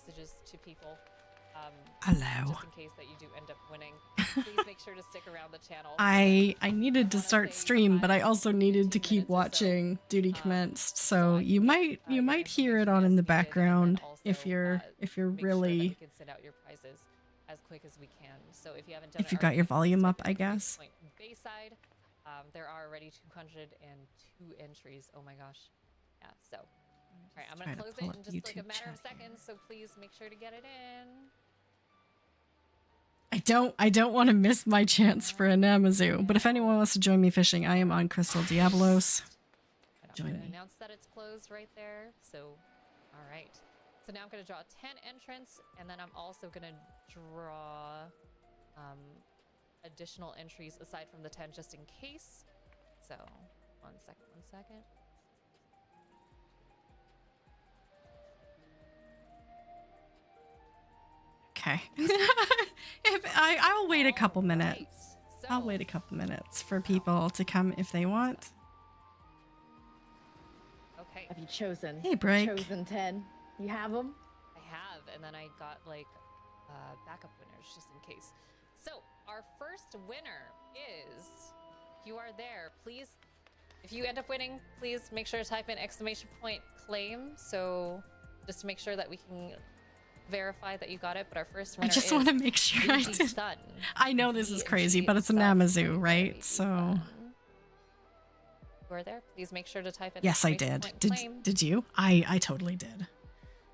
messages to people. Hello. Just in case that you do end up winning. Please make sure to stick around the channel. I needed to start stream, but I also needed to keep watching Duty Commenced, so you might hear it on in the background if you're really we can send out your prizes as quick as we can. So if you haven't done if you got your volume up, I guess. Bayside, there are already 202 entries. Oh my gosh. Yeah, so all right, I'm gonna close it in just like a matter of seconds, so please make sure to get it in. I don't want to miss my chance for an Amazoo, but if anyone wants to join me fishing, I am on Crystal Diabolos. Join me. Announce that it's closed right there. So, all right. So now I'm going to draw 10 entrants, and then I'm also going to draw additional entries aside from the 10 just in case. So, one second. Okay. I'll wait a couple minutes. So, I'll wait a couple minutes for people to come if they want. Okay. Have you chosen? Hey, Break. Chosen 10. You have them? I have, and then I got like backup winners just in case. So our first winner is, if you are there, please, if you end up winning, please make sure to type in !claim. So just to make sure that we can verify that you got it. But our first winner I just want to make sure I did. Sun. I know this is crazy, but it's an Amazoo, right? So you are there, please make sure to type in. Yes, I did. Did you? I totally did.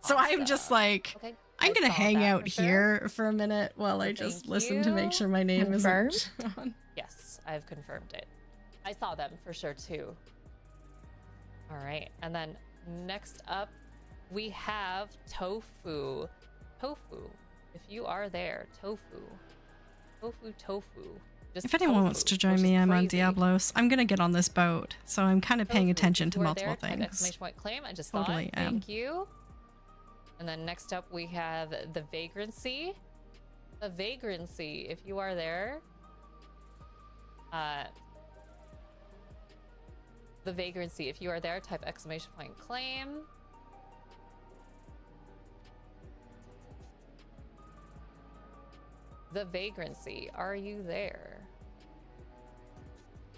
So I'm just like, okay, I'm gonna hang out here for a minute while I just listen to make sure my name is confirmed. Yes, I've confirmed it. I saw them for sure too. All right, and then next up we have Tofu. If you are there, Tofu. Just if anyone wants to join me, I'm on Diabolos. I'm gonna get on this boat, so I'm kind of paying attention to multiple things. !claim. I just totally am. Thank you. And then next up we have the Vagrancy. The Vagrancy, if you are there. The Vagrancy, if you are there, type !claim. The Vagrancy, are you there?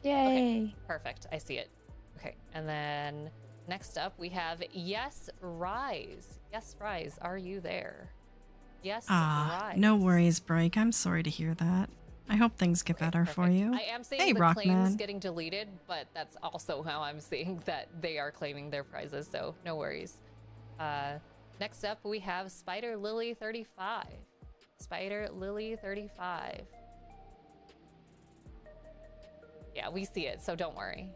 Yay. Okay, perfect, I see it. Okay, and then next up we have Yes Rise. Yes Rise, are you there? Yes Rise. No worries, Break. I'm sorry to hear that. I hope things get better for you. I am seeing the claims getting deleted, but that's also how I'm seeing that they are claiming their prizes, so no worries. Next up we have Spider Lily 35. Spider Lily 35. Yeah, we see it, so don't worry.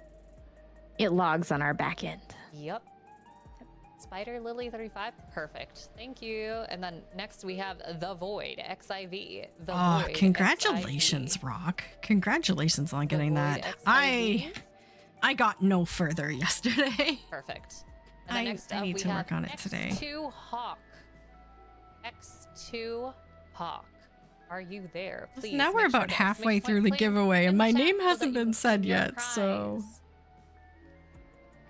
It logs on our back end. Yep. Spider Lily 35. Perfect. Thank you. And then next we have The Void XIV. The Void. Congratulations, XIV. Rock. Congratulations on getting that. XIV. I got no further yesterday. Perfect. And then next I up, need to work on it today. X2 Hawk. X2 Hawk. Are you there? Please. Now we're about halfway through the giveaway and my name hasn't been said yet, so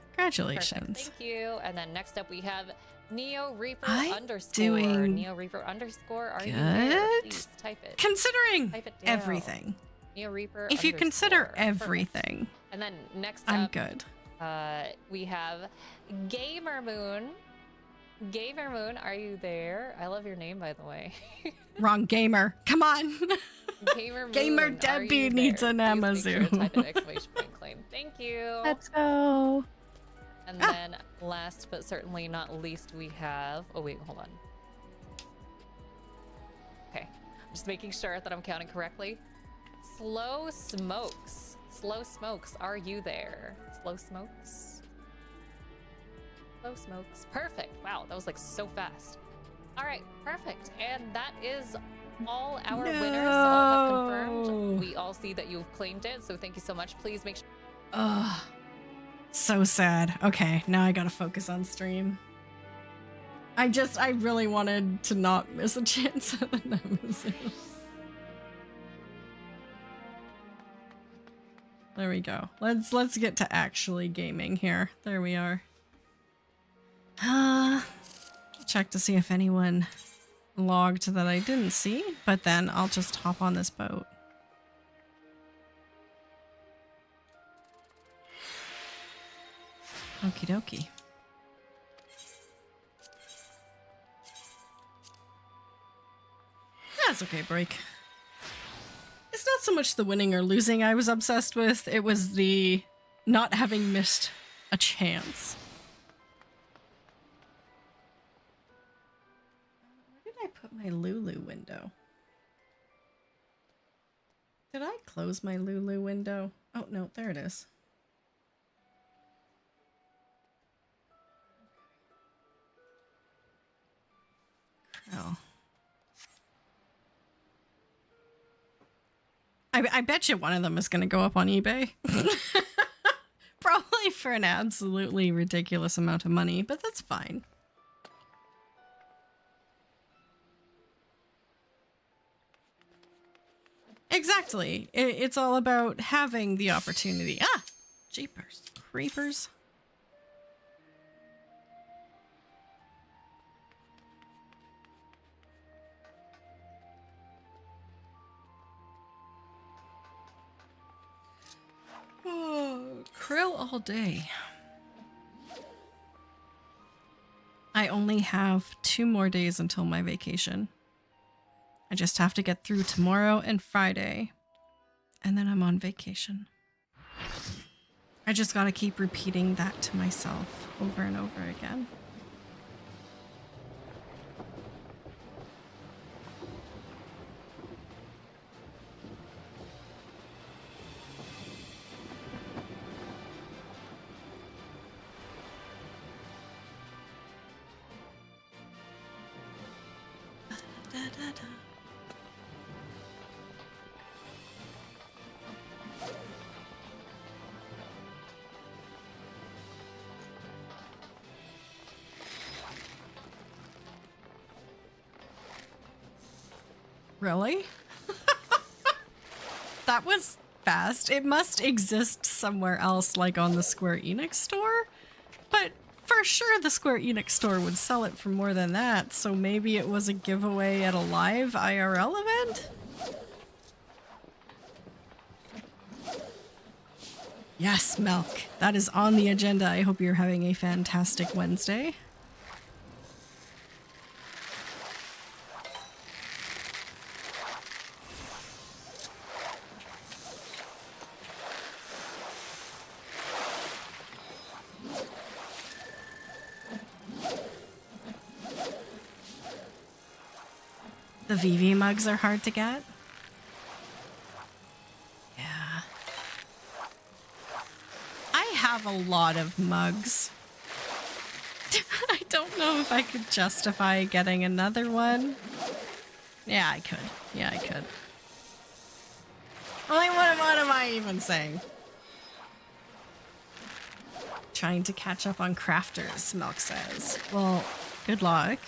congratulations. Perfect. Thank you. And then next up we have Neo Reaper _ Neo Reaper _ Are you there? Please type it. Considering type it down. Everything. Neo Reaper if you consider everything. Perfect. And then next I'm up, good. We have Gamer Moon. Gamer Moon, are you there? I love your name, by the way. Wrong gamer. Come on. Gamer Moon, Gamer Debbie needs an Amazoo. Sure type an !claim. Thank you. Let's go. And then last but certainly not least, we have... Oh, wait, hold on. Okay. I'm just making sure that I'm counting correctly. Slow Smokes. Slow Smokes, are you there? Slow Smokes. Slow Smokes. Perfect. Wow, that was like so fast. All right, perfect. And that is all our winners. All have confirmed. We all see that you've claimed it, so thank you so much. Please make sure. So sad. Okay, now I gotta focus on stream. I really wanted to not miss a chance at an Amazon. There we go. Let's get to actually gaming here. There we are. check to see if anyone logged that I didn't see, but then I'll just hop on this boat. Okie dokie. That's okay, break. It's not so much the winning or losing I was obsessed with, it was the not having missed a chance. Where did I put my Lulu window? Did I close my Lulu window? Oh, no, there it is. Oh. I bet you one of them is going to go up on eBay. Probably for an absolutely ridiculous amount of money, but that's fine. Exactly. It's all about having the opportunity. Ah! Jeepers. Creepers. Oh, krill all day. I only have 2 more days until my vacation. I just have to get through tomorrow and Friday, and then I'm on vacation. I just gotta keep repeating that to myself over and over again. Really? That was fast. It must exist somewhere else, like on the Square Enix store. But for sure the Square Enix store would sell it for more than that, so maybe it was a giveaway at a live IRL event? Yes, Milk. That is on the agenda. I hope you're having a fantastic Wednesday. The VV mugs are hard to get. Yeah. I have a lot of mugs. I don't know if I could justify getting another one. Yeah, I could. Yeah, I could. Like, what am I even saying? Trying to catch up on crafters, Milk says. Well, good luck.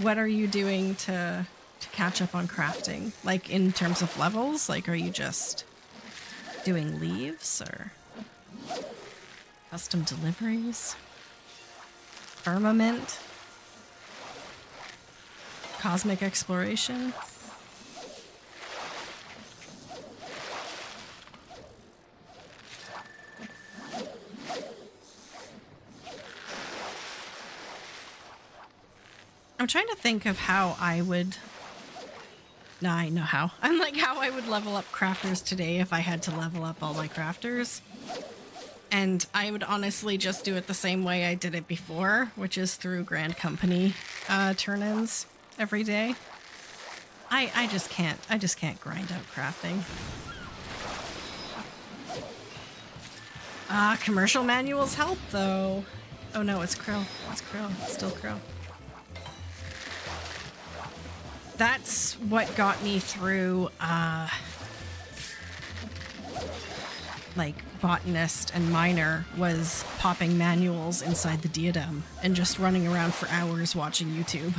What are you doing to catch up on crafting? Like, in terms of levels? Like, are you just doing leaves or custom deliveries? Firmament? Cosmic exploration? I'm trying to think of how I would... No, I know how. I'm like, how I would level up crafters today if I had to level up all my crafters. And I would honestly just do it the same way I did it before, which is through Grand Company turn-ins every day. I just can't grind out crafting. Commercial manuals help, though. Oh no, it's Krill. It's Krill. It's still Krill. That's what got me through, like, botanist and miner, was popping manuals inside the diadem and just running around for hours watching YouTube.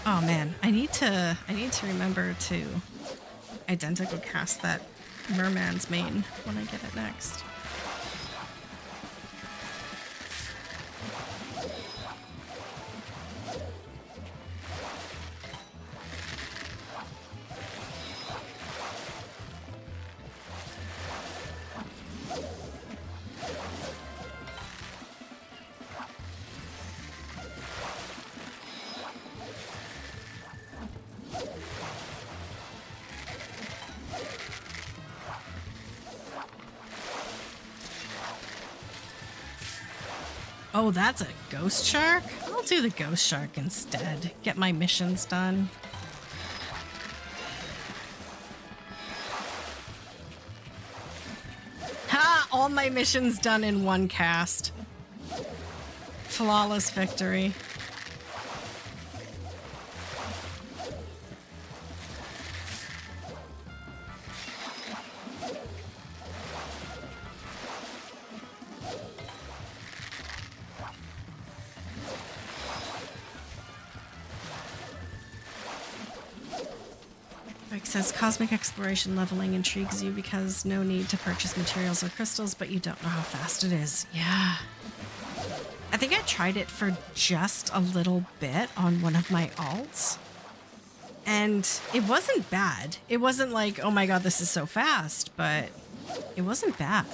Oh man, I need to remember to identical cast that Merman's main when I get it next. Oh, that's a ghost shark? I'll do the ghost shark instead. Get my missions done. Ha! All my missions done in one cast. Flawless victory. Says cosmic exploration leveling intrigues you because no need to purchase materials or crystals, but you don't know how fast it is. Yeah. I think I tried it for just a little bit on one of my alts, and it wasn't bad. It wasn't like, oh my god, this is so fast, but it wasn't bad.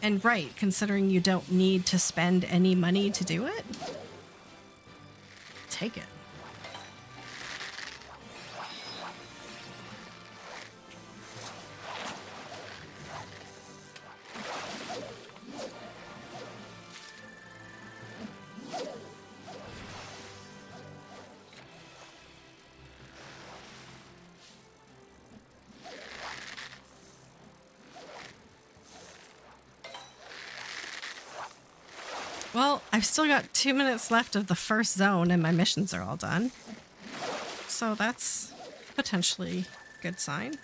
And right, considering you don't need to spend any money to do it, take it. Well, I've still got 2 minutes left of the first zone and my missions are all done. So that's potentially a good sign.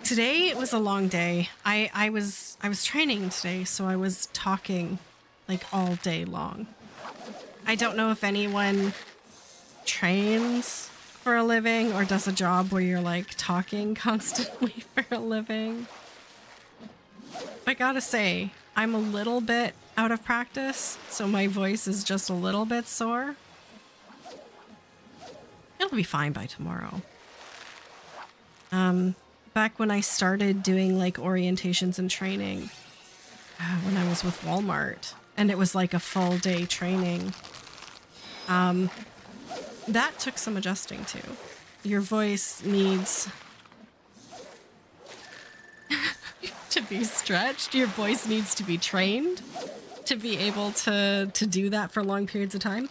Today it was a long day. I was training today, so I was talking like all day long. I don't know if anyone trains for a living or does a job where you're like talking constantly for a living. I gotta say, I'm a little bit out of practice, so my voice is just a little bit sore. It'll be fine by tomorrow. Back when I started doing like orientations and training, when I was with Walmart, and it was like a full day training, that took some adjusting to. Your voice needs to be stretched. Your voice needs to be trained to be able to do that for long periods of time.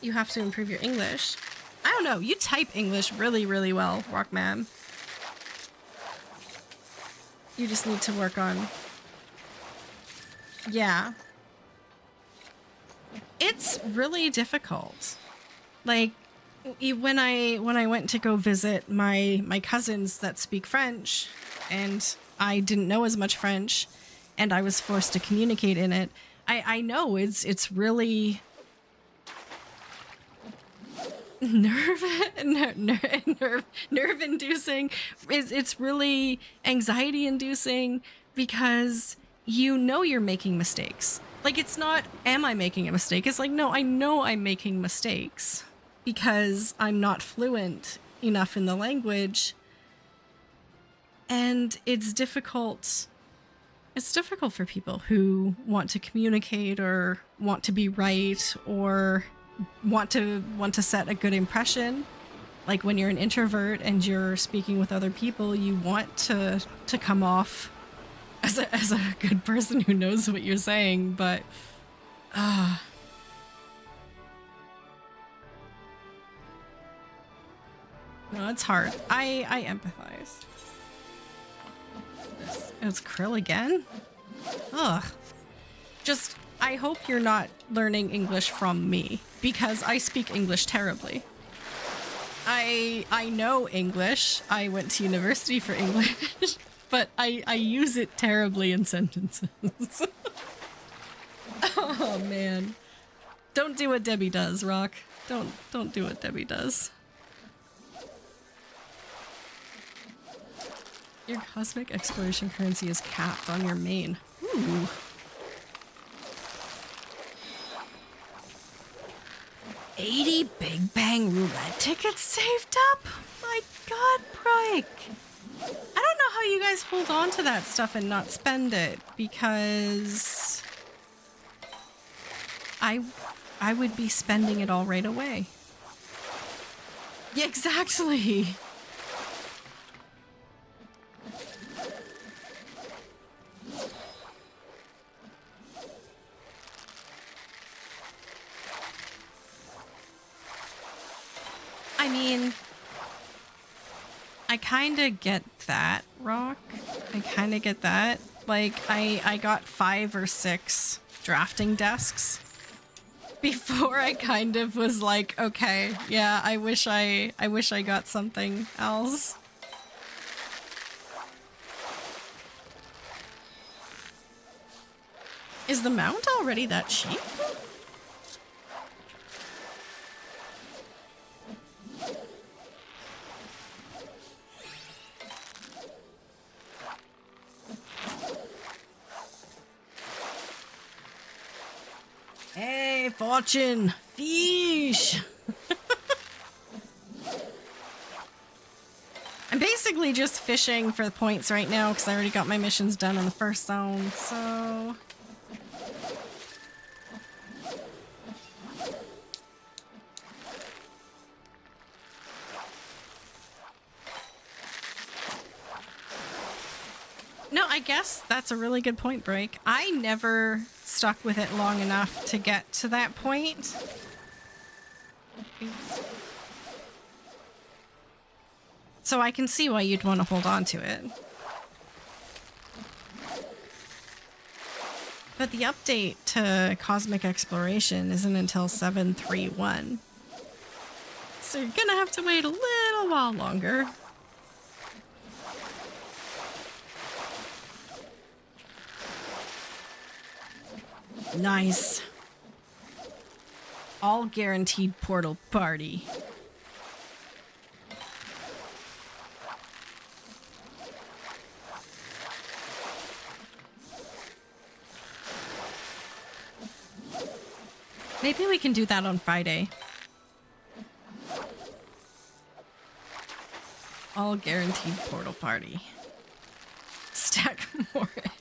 You have to improve your English. I don't know. You type English really, really well, Rockman. You just need to work on... Yeah. It's really difficult. Like, when I went to go visit my cousins that speak French, and I didn't know as much French, and I was forced to communicate in it, I know it's really... nerve inducing. It's really anxiety inducing because you know you're making mistakes. Like, it's not, am I making a mistake? It's like, no, I know I'm making mistakes because I'm not fluent enough in the language. And it's difficult. It's difficult for people who want to communicate or want to be right or want to set a good impression. like when you're an introvert and you're speaking with other people, you want to come off as a good person who knows what you're saying, but no, it's hard. I empathize. It's Krill again? Ugh. Just, I hope you're not learning English from me, because I speak English terribly. I know English. I went to university for English, but I use it terribly in sentences. Oh man. Don't do what Debbie does, Rock. Don't do what Debbie does. Your cosmic exploration currency is capped on your main. Ooh. $80 Big Bang roulette tickets saved up? My god, Broik. I don't know how you guys hold on to that stuff and not spend it, because I would be spending it all right away. Yeah, exactly. I mean, I kind of get that, Rock. I kind of get that. Like, I got 5 or 6 drafting desks before I kind of was like, okay, yeah, I wish I got something else. Is the mount already that cheap? Hey, Fortune! Fish! I'm basically just fishing for the points right now because I already got my missions done in the first zone, so... No, I guess that's a really good point, Break. I never stuck with it long enough to get to that point. Oops. So I can see why you'd want to hold on to it. But the update to Cosmic Exploration isn't until 7.3.1. So you're gonna have to wait a little while longer. Nice. All guaranteed portal party. Maybe we can do that on Friday. All guaranteed portal party. Stack more egg.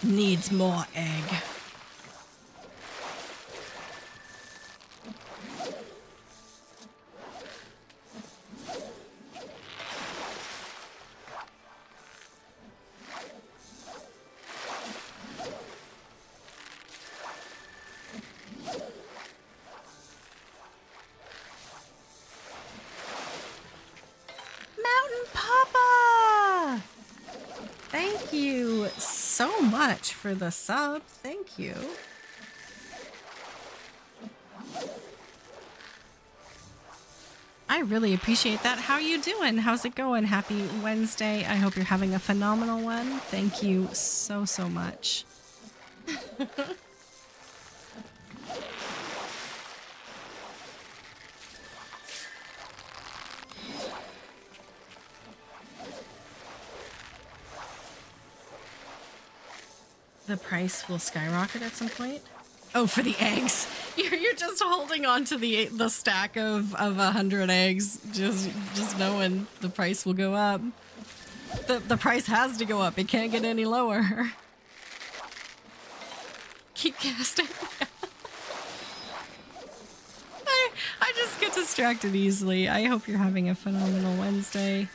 Needs more egg. For the sub, thank you. I really appreciate that. How you doing? How's it going? Happy Wednesday. I hope you're having a phenomenal one. Thank you so much. The price will skyrocket at some point. Oh, for the eggs. You're just holding on to the stack of 100 eggs, just knowing the price will go up. The price has to go up. It can't get any lower. keep casting. I just get distracted easily. I hope you're having a phenomenal Wednesday.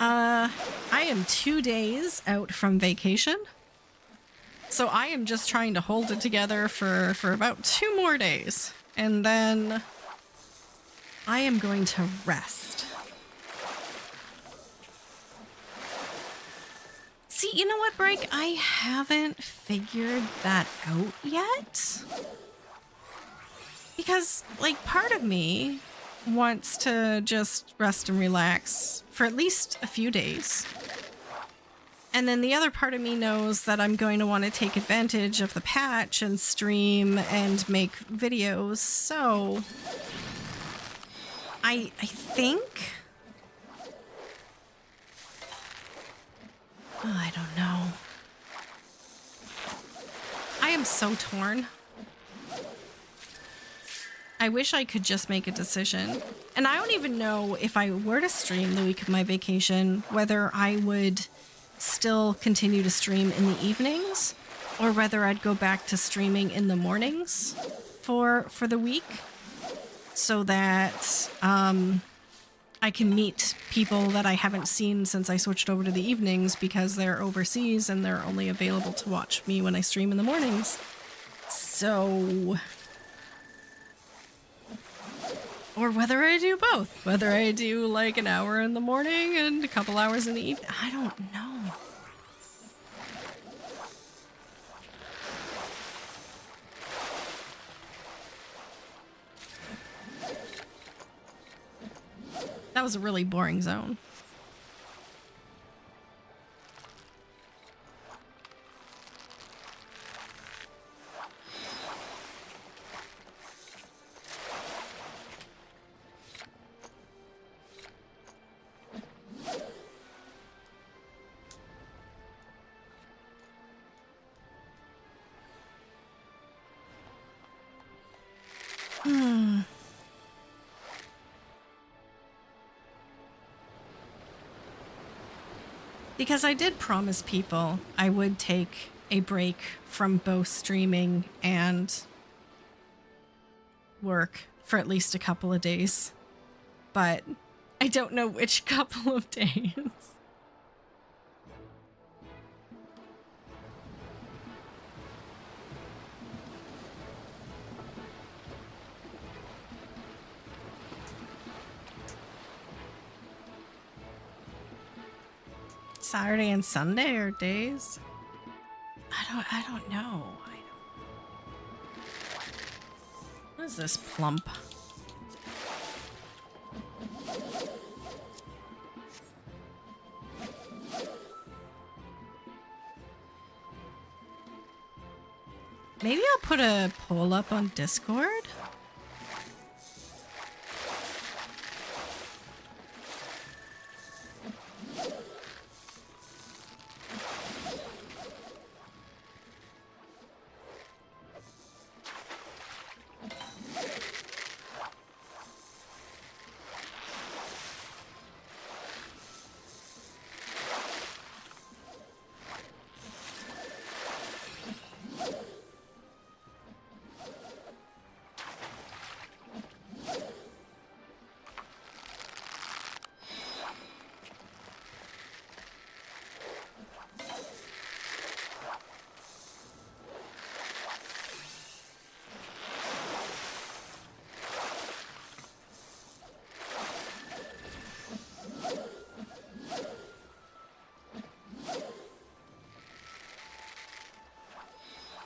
I am 2 days out from vacation. So I am just trying to hold it together for about 2 more days. And then I am going to rest. See, you know what, Break? I haven't figured that out yet. Because, like, part of me wants to just rest and relax for at least a few days. And then the other part of me knows that I'm going to want to take advantage of the patch and stream and make videos. So I think... Oh, I don't know. I am so torn. I wish I could just make a decision. And I don't even know if I were to stream the week of my vacation, whether I would still continue to stream in the evenings or whether I'd go back to streaming in the mornings for the week so that I can meet people that I haven't seen since I switched over to the evenings because they're overseas and they're only available to watch me when I stream in the mornings. So... Or whether I do both. Whether I do like an hour in the morning and a couple hours in the evening. I don't know. That was a really boring zone. Because I did promise people I would take a break from both streaming and work for at least a couple of days. But I don't know which couple of days. Saturday and Sunday or days? I don't know. What is this plump? Maybe I'll put a poll up on Discord?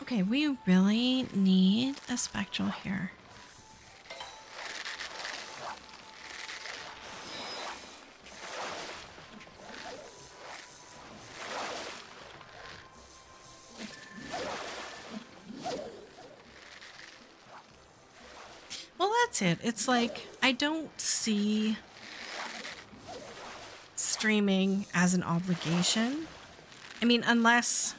Okay, we really need a spectral here. Well, that's it. It's like, I don't see streaming as an obligation. I mean, unless...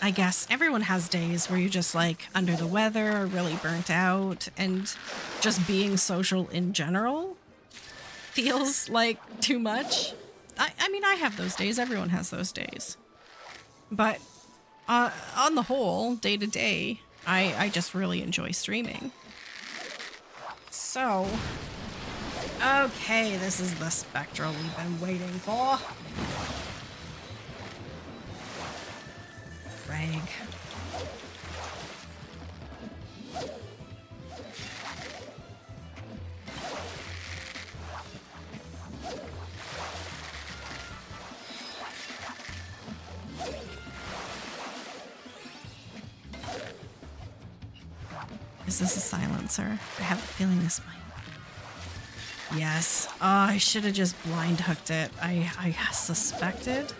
I guess everyone has days where you're just like under the weather or really burnt out, and just being social in general feels like too much. I mean, I have those days. Everyone has those days. But on the whole, day to day, I just really enjoy streaming. So, okay, this is the spectral we've been waiting for. Rag. Is this a silencer? I have a feeling this might. Yes. Oh, I should have just blind hooked it. I suspected.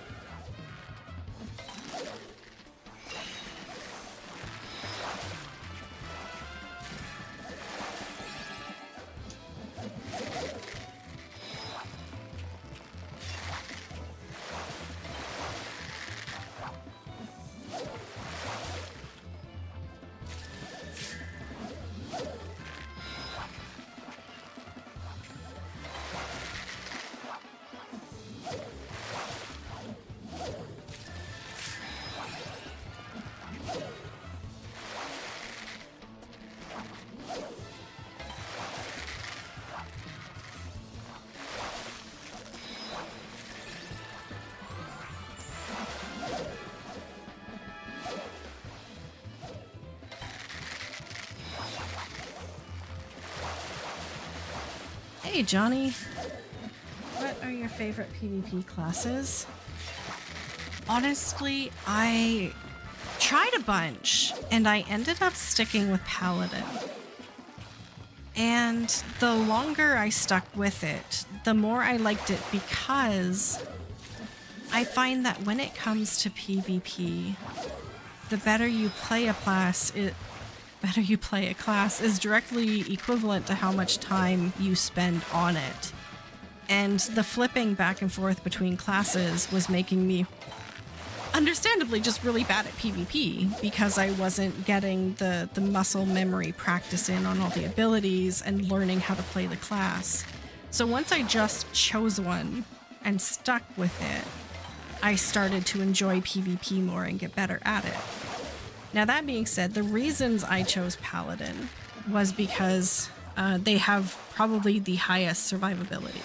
Hey, Johnny. What are your favorite PvP classes? Honestly, I tried a bunch, and I ended up sticking with Paladin. And the longer I stuck with it, the more I liked it because I find that when it comes to PvP, the better you play a class, is directly equivalent to how much time you spend on it. And the flipping back and forth between classes was making me understandably just really bad at PvP because I wasn't getting the muscle memory practice in on all the abilities and learning how to play the class. So once I just chose one and stuck with it, I started to enjoy PvP more and get better at it. Now, that being said, the reasons I chose Paladin was because they have probably the highest survivability.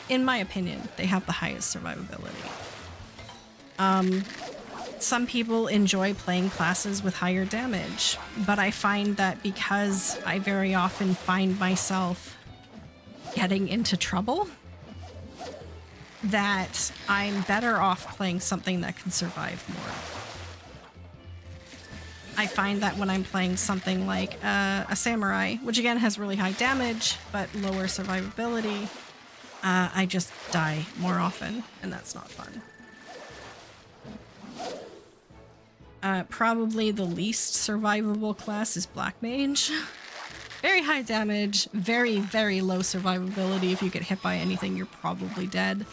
In my opinion, they have the highest survivability. Some people enjoy playing classes with higher damage, but I find that because I very often find myself getting into trouble, that I'm better off playing something that can survive more. I find that when I'm playing something like a samurai, which again has really high damage but lower survivability, I just die more often, and that's not fun. Probably the least survivable class is Black Mage. Very high damage, very, very low survivability. If you get hit by anything, you're probably dead.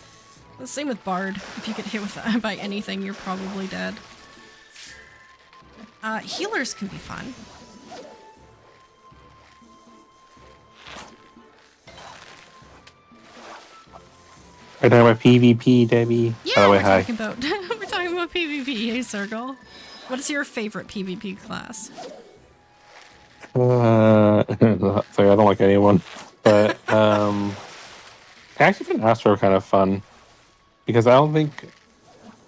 The same with Bard. If you get hit by anything, you're probably dead. Healers can be fun. We're talking about PvP, Debbie. Yeah, By the way, we're hi. talking about we're talking about PvP. Hey, Circle. What is your favorite PvP class? Sorry, I don't like anyone. But I actually find Astro kind of fun because I don't think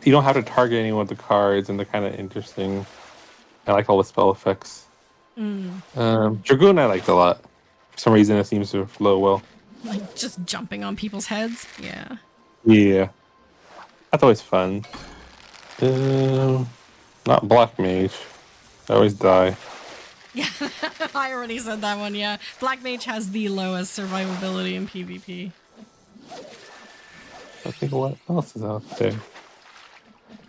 you don't have to target anyone with the cards, and they're kind of interesting. I like all the spell effects. Dragoon I liked a lot. For some reason, it seems to flow well. Like just jumping on people's heads? Yeah. Yeah. That's always fun. Not Black Mage. I always die. Yeah, I already said that one, yeah. Black Mage has the lowest survivability in PvP. I think what else is out there?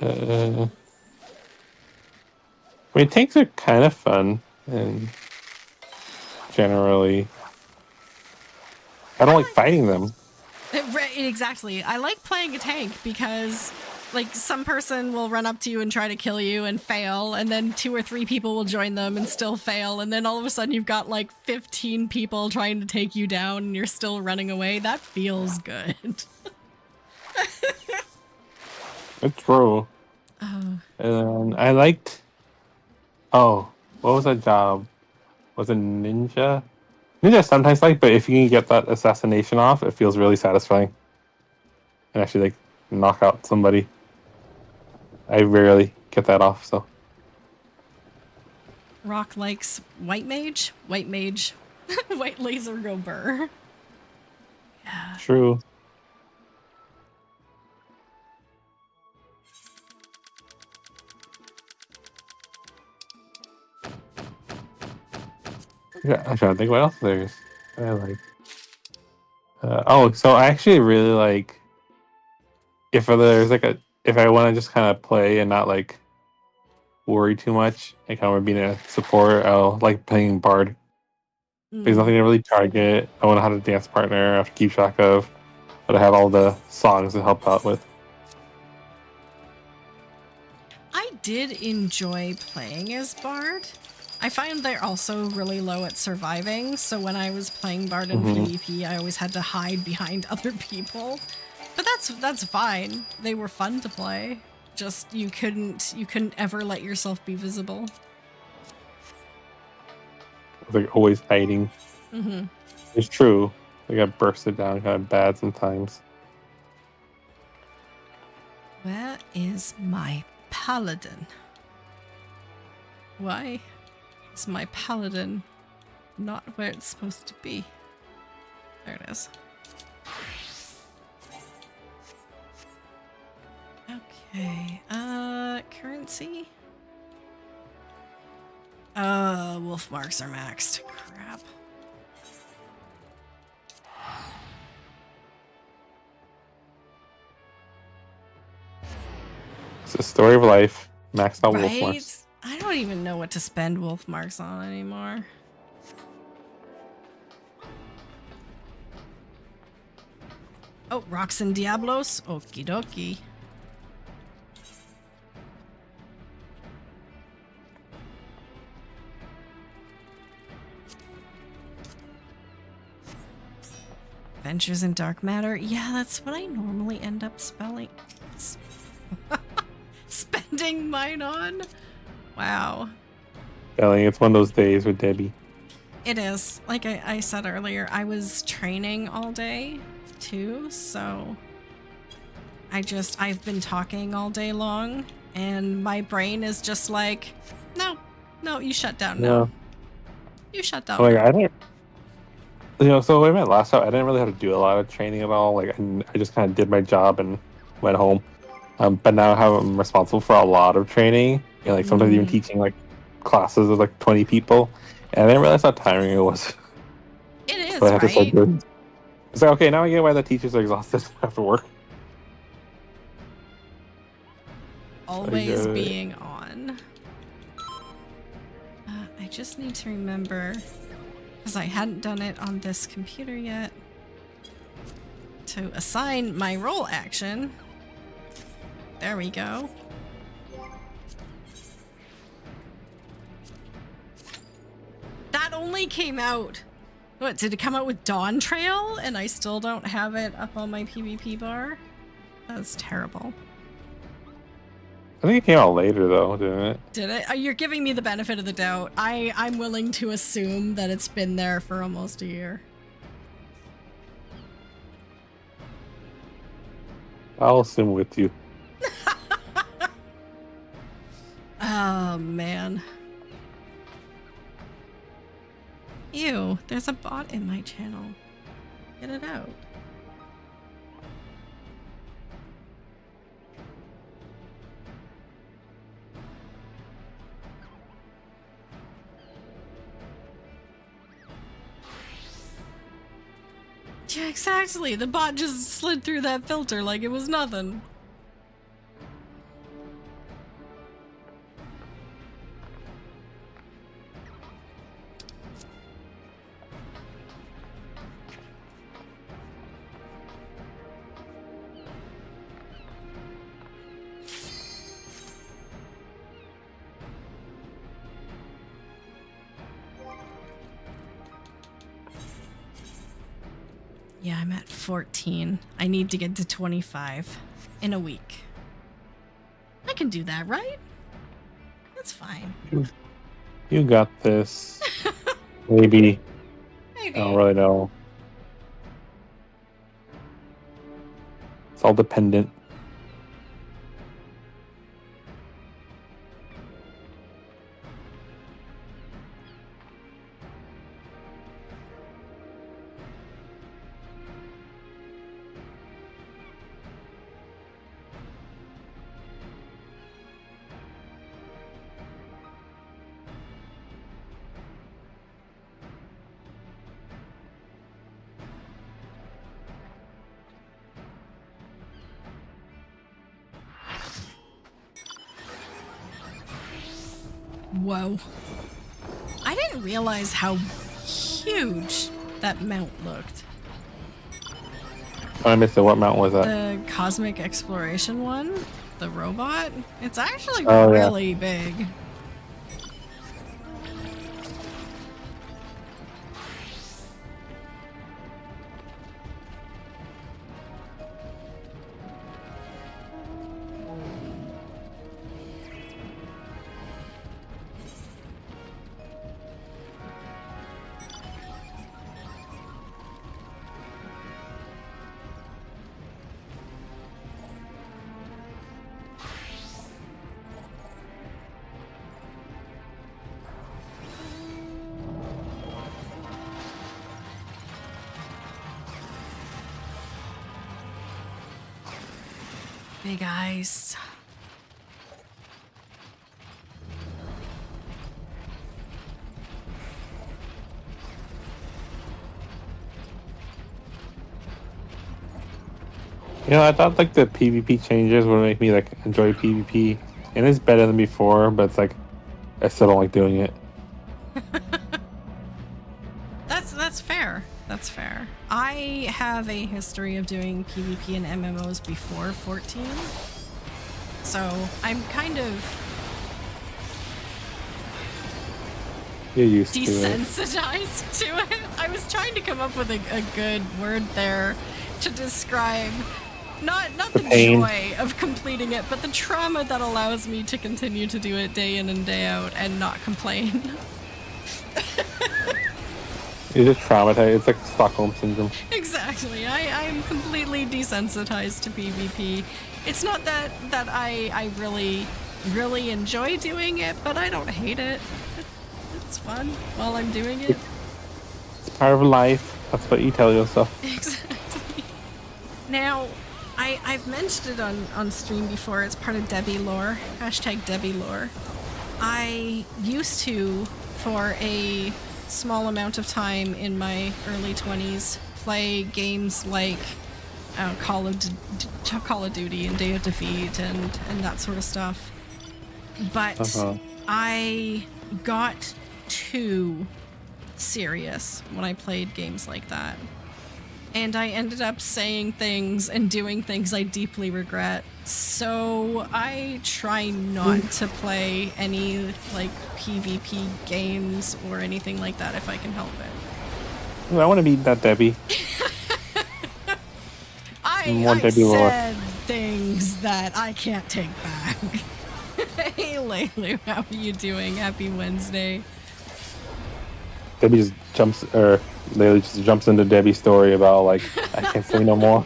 I mean, tanks are kind of fun, and generally, I don't like fighting them. Exactly. I like playing a tank because, like, some person will run up to you and try to kill you and fail, and then 2 or 3 people will join them and still fail, and then all of a sudden you've got, like, 15 people trying to take you down and you're still running away. That feels good. It's true. Oh. And then I liked. Oh, what was that job? Was it ninja? Ninja I sometimes like, but if you can get that assassination off, it feels really satisfying. And actually, like, knock out somebody. I rarely get that off, so. Rock likes white mage. White mage. White laser go burr. Yeah. True. Yeah, I'm trying to think what else there's. I like. So I actually really like if there's like if I want to just kind of play and not like worry too much and kind of being a support, I'll like playing Bard. There's nothing to really target. I want to have a dance partner I have to keep track of, but I have all the songs to help out with. I did enjoy playing as Bard. I find they're also really low at surviving, so when I was playing Bard in PvP, I always had to hide behind other people. But that's fine. They were fun to play. Just you couldn't ever let yourself be visible. Like always hiding. Mm-hmm. It's true. They got bursted down kind of bad sometimes. Where is my paladin? Why is my paladin not where it's supposed to be? There it is. Okay, currency? Wolf marks are maxed. Crap. It's a story of life. Maxed out wolf Right? marks. I don't even know what to spend wolf marks on anymore. Oh, rocks and Diabolos? Okie dokie. Adventures in Dark Matter? Yeah, that's what I normally end up spending mine on. Wow. Telling it's one of those days with Debbie. It is. Like I said earlier, I was training all day too, so I've been talking all day long and my brain is just like, no, you shut down now. You shut down. Like, I didn't. So when I went last time, I didn't really have to do a lot of training at all. Like, I just kind of did my job and went home. But now I'm responsible for a lot of training, and like sometimes even teaching like classes of like 20 people. And I didn't realize how tiring it was. It is, So I had to start right? doing. It's like, okay, now I get why the teachers are exhausted after work. Always being on. I just need to remember, because I hadn't done it on this computer yet, to assign my roll action. There we go. That only came out. What, did it come out with Dawn Trail and I still don't have it up on my PvP bar? That's terrible. I think it came out later though, didn't it? Did it? You're giving me the benefit of the doubt. I'm willing to assume that it's been there for almost a year. I'll assume with you. Oh, man. Ew, there's a bot in my channel. Get it out. Yeah, exactly. The bot just slid through that filter like it was nothing. Yeah, I'm at 14. I need to get to 25 in a week. I can do that, right? That's fine. You got this. Maybe. Maybe. I don't really know. It's all dependent. Whoa. I didn't realize how huge that mount looked. I missed it. What mountain was that? The Cosmic Exploration one, the robot, it's actually Oh, yeah. really big. Big eyes. You know, I thought like the PvP changes would make me like enjoy PvP, and it's better than before. But it's like I still don't like doing it. That's fair. That's fair. I have a history of doing PvP and MMOs before 14. So I'm kind of You're used to it. desensitized to it. I was trying to come up with a good word there to describe not the pain. joy of completing it, but the trauma that allows me to continue to do it day in and day out and not complain. You're just traumatized. It's like Stockholm syndrome. Exactly. I'm completely desensitized to PvP. It's not that I really enjoy doing it, but I don't hate it. It's fun while I'm doing it. It's part of life. That's what you tell yourself. Exactly. Now, I've mentioned it on stream before. It's part of Debbie lore. Hashtag Debbie lore. I used to, for a small amount of time in my early 20s, play games like Call of Duty and Day of Defeat and that sort of stuff. But I got too serious when I played games like that. And I ended up saying things and doing things I deeply regret. So I try not to play any like PvP games or anything like that if I can help it. Ooh, I want to be that Debbie. I said things that I can't take back. Hey Laylu, how are you doing? Happy Wednesday. Debbie just jumps, or Layla just jumps into Debbie's story about like, I can't say no more.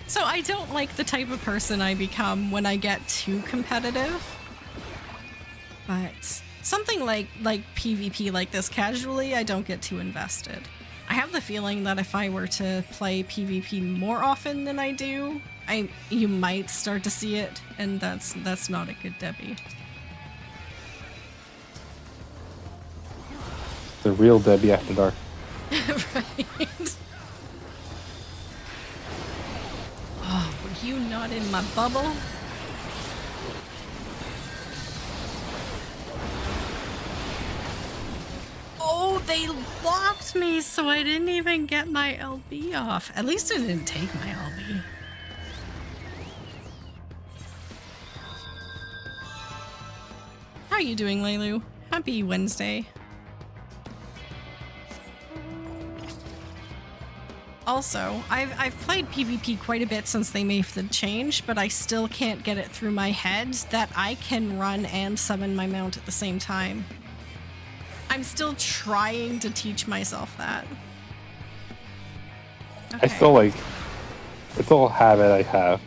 So I don't like the type of person I become when I get too competitive. But something like PvP like this casually, I don't get too invested. I have the feeling that if I were to play PvP more often than I do, you might start to see it, and that's not a good Debbie. The real Debbie after dark. Right. Oh, were you not in my bubble? Oh, they locked me, so I didn't even get my LB off. At least I didn't take my LB. How are you doing, Laylu? Happy Wednesday. Also, I've played PvP quite a bit since they made the change, but I still can't get it through my head that I can run and summon my mount at the same time. I'm still trying to teach myself that. Okay. I still like, it's a little habit I have.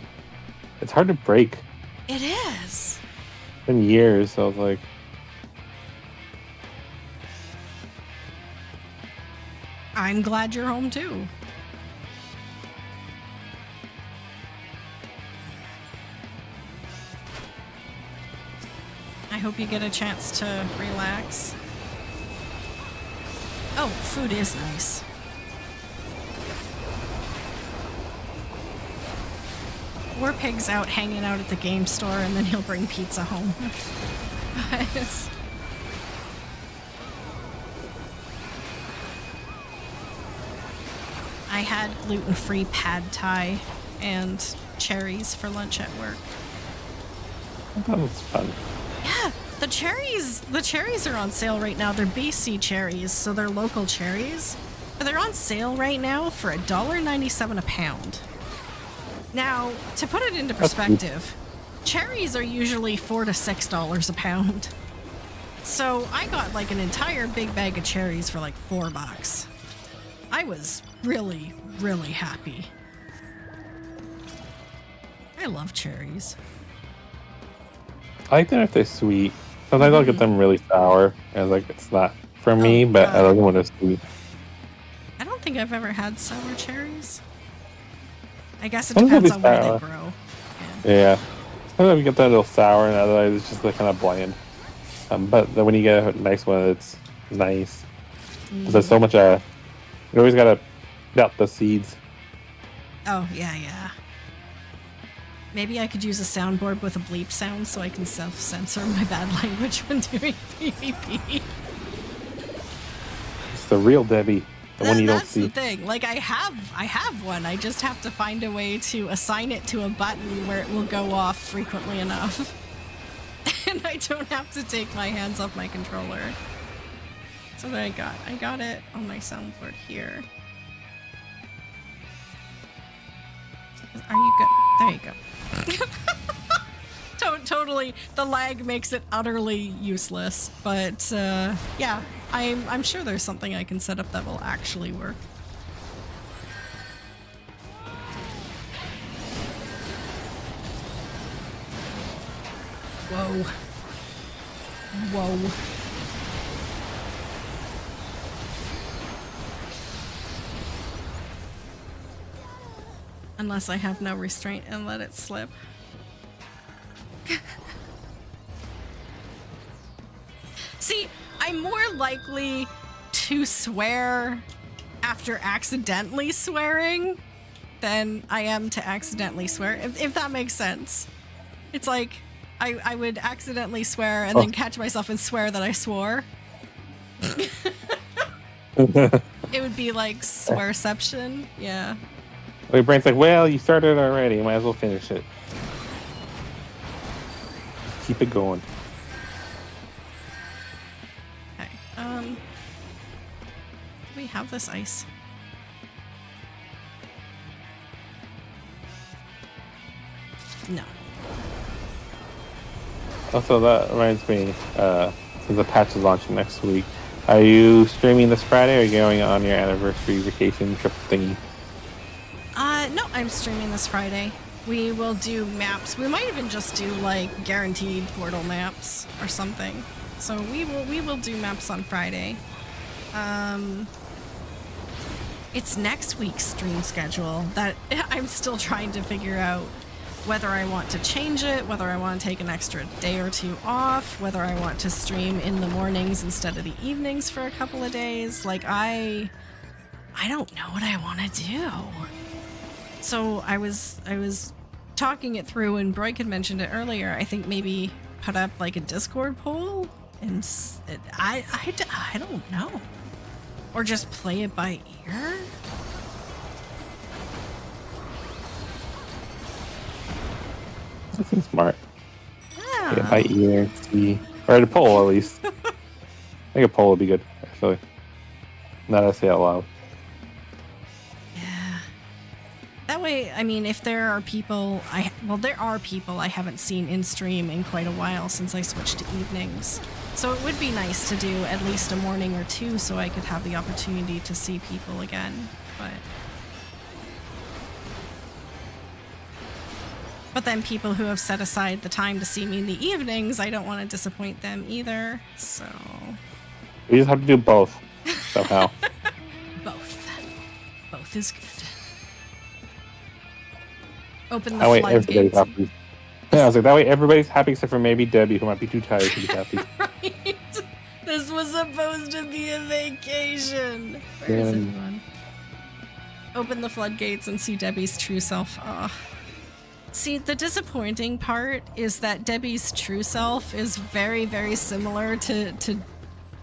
It's hard to break. It is. It's been years, so I was like, I'm glad you're home too. I hope you get a chance to relax. Oh, food is nice. War Pig's out hanging out at the game store and then he'll bring pizza home. But I had gluten-free pad thai and cherries for lunch at work. that was fun. Yeah, the cherries are on sale right now. They're BC cherries, so they're local cherries. But they're on sale right now for $1.97 a pound. Now, to put it into perspective, cherries are usually $4 to $6 a pound. So I got like an entire big bag of cherries for like $4. I was really, really happy. I love cherries. I like them if they're sweet. Sometimes I'll get them really sour, and like it's not for me, but I like them when they're sweet. I don't think I've ever had sour cherries. I guess it Sometimes depends they'll on be where they sour. grow. Yeah. Sometimes you get that little sour, and otherwise it's just like kind of bland. But then when you get a nice one, it's nice. There's so much. You always gotta belt the seeds. Oh, yeah, yeah. Maybe I could use a soundboard with a bleep sound so I can self-censor my bad language when doing PvP. It's the real Debbie, the one you don't see. That's the thing. Like, I have one. I just have to find a way to assign it to a button where it will go off frequently enough. And I don't have to take my hands off my controller. That's what I got. I got it on my soundboard here. Are you good? There you go. Totally, the lag makes it utterly useless. But yeah, I'm sure there's something I can set up that will actually work. Whoa. Whoa. Unless I have no restraint and let it slip. See, I'm more likely to swear after accidentally swearing than I am to accidentally swear, if that makes sense. It's like, I would accidentally swear and then catch myself and swear that I swore. It would be like swearception, yeah. Well, your brain's like, well, you started already. You might as well finish it. Keep it going. Okay. Do we have this ice? No. Also, that reminds me, since the patch is launching next week, are you streaming this Friday or are you going on your anniversary vacation trip thingy? No, I'm streaming this Friday. We will do maps. We might even just do like guaranteed portal maps or something. So we will do maps on Friday. It's next week's stream schedule that I'm still trying to figure out whether I want to change it, whether I want to take an extra day or two off, whether I want to stream in the mornings instead of the evenings for a couple of days. Like I don't know what I want to do. So I was talking it through, and Broik had mentioned it earlier. I think maybe put up like a Discord poll, and I don't know, or just play it by ear. That seems smart. Yeah. Yeah, by ear, see, or a poll at least. I think a poll would be good, actually. Not to say out loud. Yeah. that way, I mean, if there are people, there are people I haven't seen in stream in quite a while since I switched to evenings. So it would be nice to do at least a morning or two so I could have the opportunity to see people again. But then people who have set aside the time to see me in the evenings, I don't want to disappoint them either, so... We just have to do both, somehow. Both is good. Open the That way everybody's floodgates. happy. Yeah, I was like, that way everybody's happy except for maybe Debbie, who might be too tired to be happy. Right? This was supposed to be a vacation. Where is everyone? Open the floodgates and see Debbie's true self. Oh. See, the disappointing part is that Debbie's true self is very, very similar to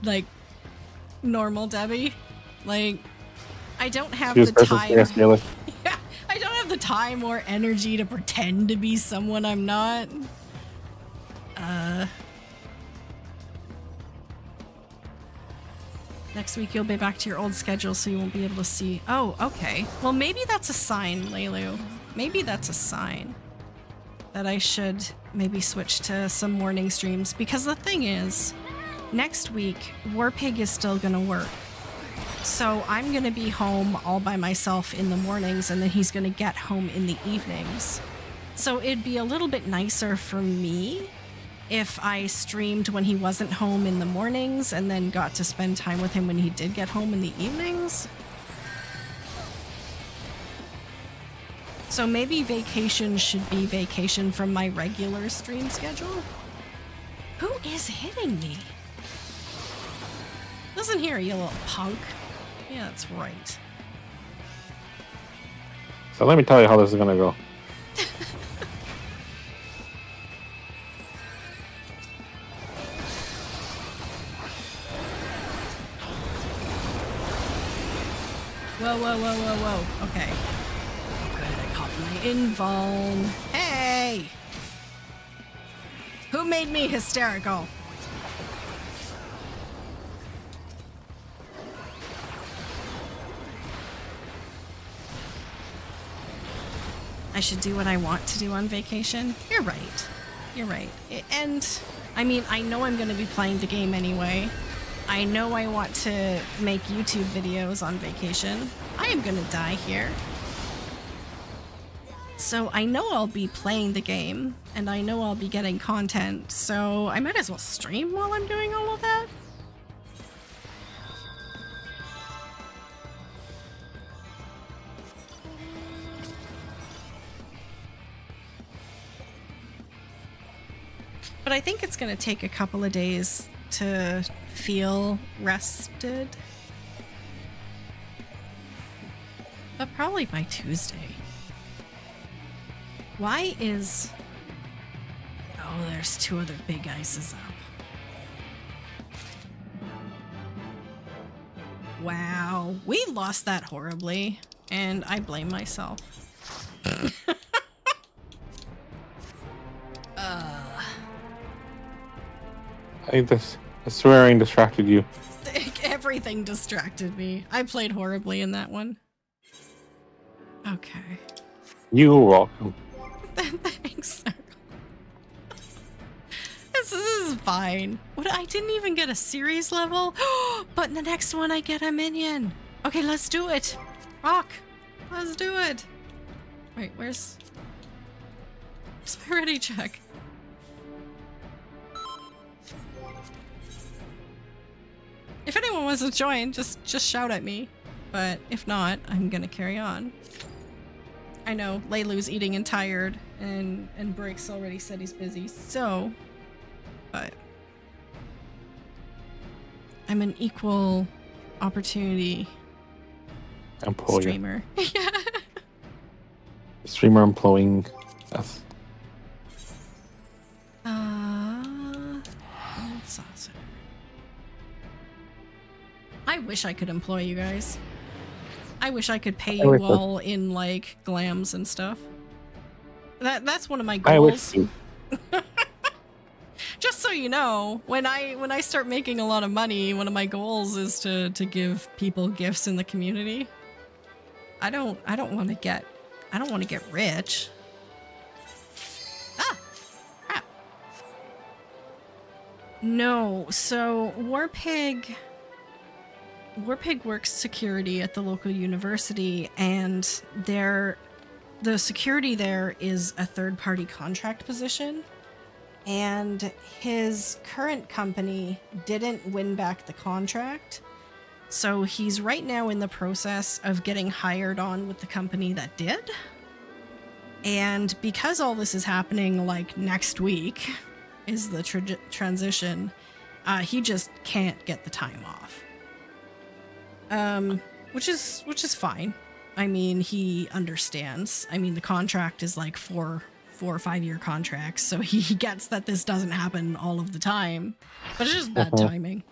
like, normal Debbie. Like, I don't have the time. Yeah, I don't have the time or energy to pretend to be someone I'm not. Next week you'll be back to your old schedule, so you won't be able to see. Oh, okay. Well, maybe that's a sign, Leilu. Maybe that's a sign that I should maybe switch to some morning streams, because the thing is, next week, Warpig is still gonna work. So I'm gonna be home all by myself in the mornings, and then he's gonna get home in the evenings. So it'd be a little bit nicer for me if I streamed when he wasn't home in the mornings and then got to spend time with him when he did get home in the evenings. So maybe vacation should be vacation from my regular stream schedule? Who is hitting me? Listen here, you little punk. Yeah, that's right. So let me tell you how this is gonna go. Whoa. Okay. Good, I caught my invuln. Hey! Who made me hysterical? I should do what I want to do on vacation? You're right. You're right. And, I mean, I know I'm going to be playing the game anyway. I know I want to make YouTube videos on vacation. I am going to die here. So I know I'll be playing the game, and I know I'll be getting content, so I might as well stream while I'm doing all of that. But I think it's going to take a couple of days to feel rested. But probably by Tuesday. Why is... Oh, there's two other big ices up. Wow, we lost that horribly, and I blame myself. I think the swearing distracted you. Everything distracted me. I played horribly in that one. Okay. You're welcome. Thanks, Circle. This is fine. What? I didn't even get a series level, but in the next one I get a minion. Okay, let's do it. Rock. Let's do it. Wait, where's my ready check? If anyone wants to join, just shout at me. But if not, I'm gonna carry on. I know Leilu's eating and tired, and Breaks already said he's busy, so... But... I'm an equal opportunity streamer. Yeah. Streamer employing us. Saucer. I wish I could employ you guys. I wish I could pay you all in, like, glams and stuff. That's one of my goals. Just so you know, when I start making a lot of money, one of my goals is to give people gifts in the community. I don't want to get I don't want to get rich. Ah! Crap. No, so Warpig works security at the local university, and the security there is a third-party contract position, and his current company didn't win back the contract, so he's right now in the process of getting hired on with the company that did. And because all this is happening like next week is the transition, he just can't get the time off. Which is fine. I mean, he understands. I mean, the contract is like 4 or 5 year contracts, so he gets that this doesn't happen all of the time. But it's just bad timing.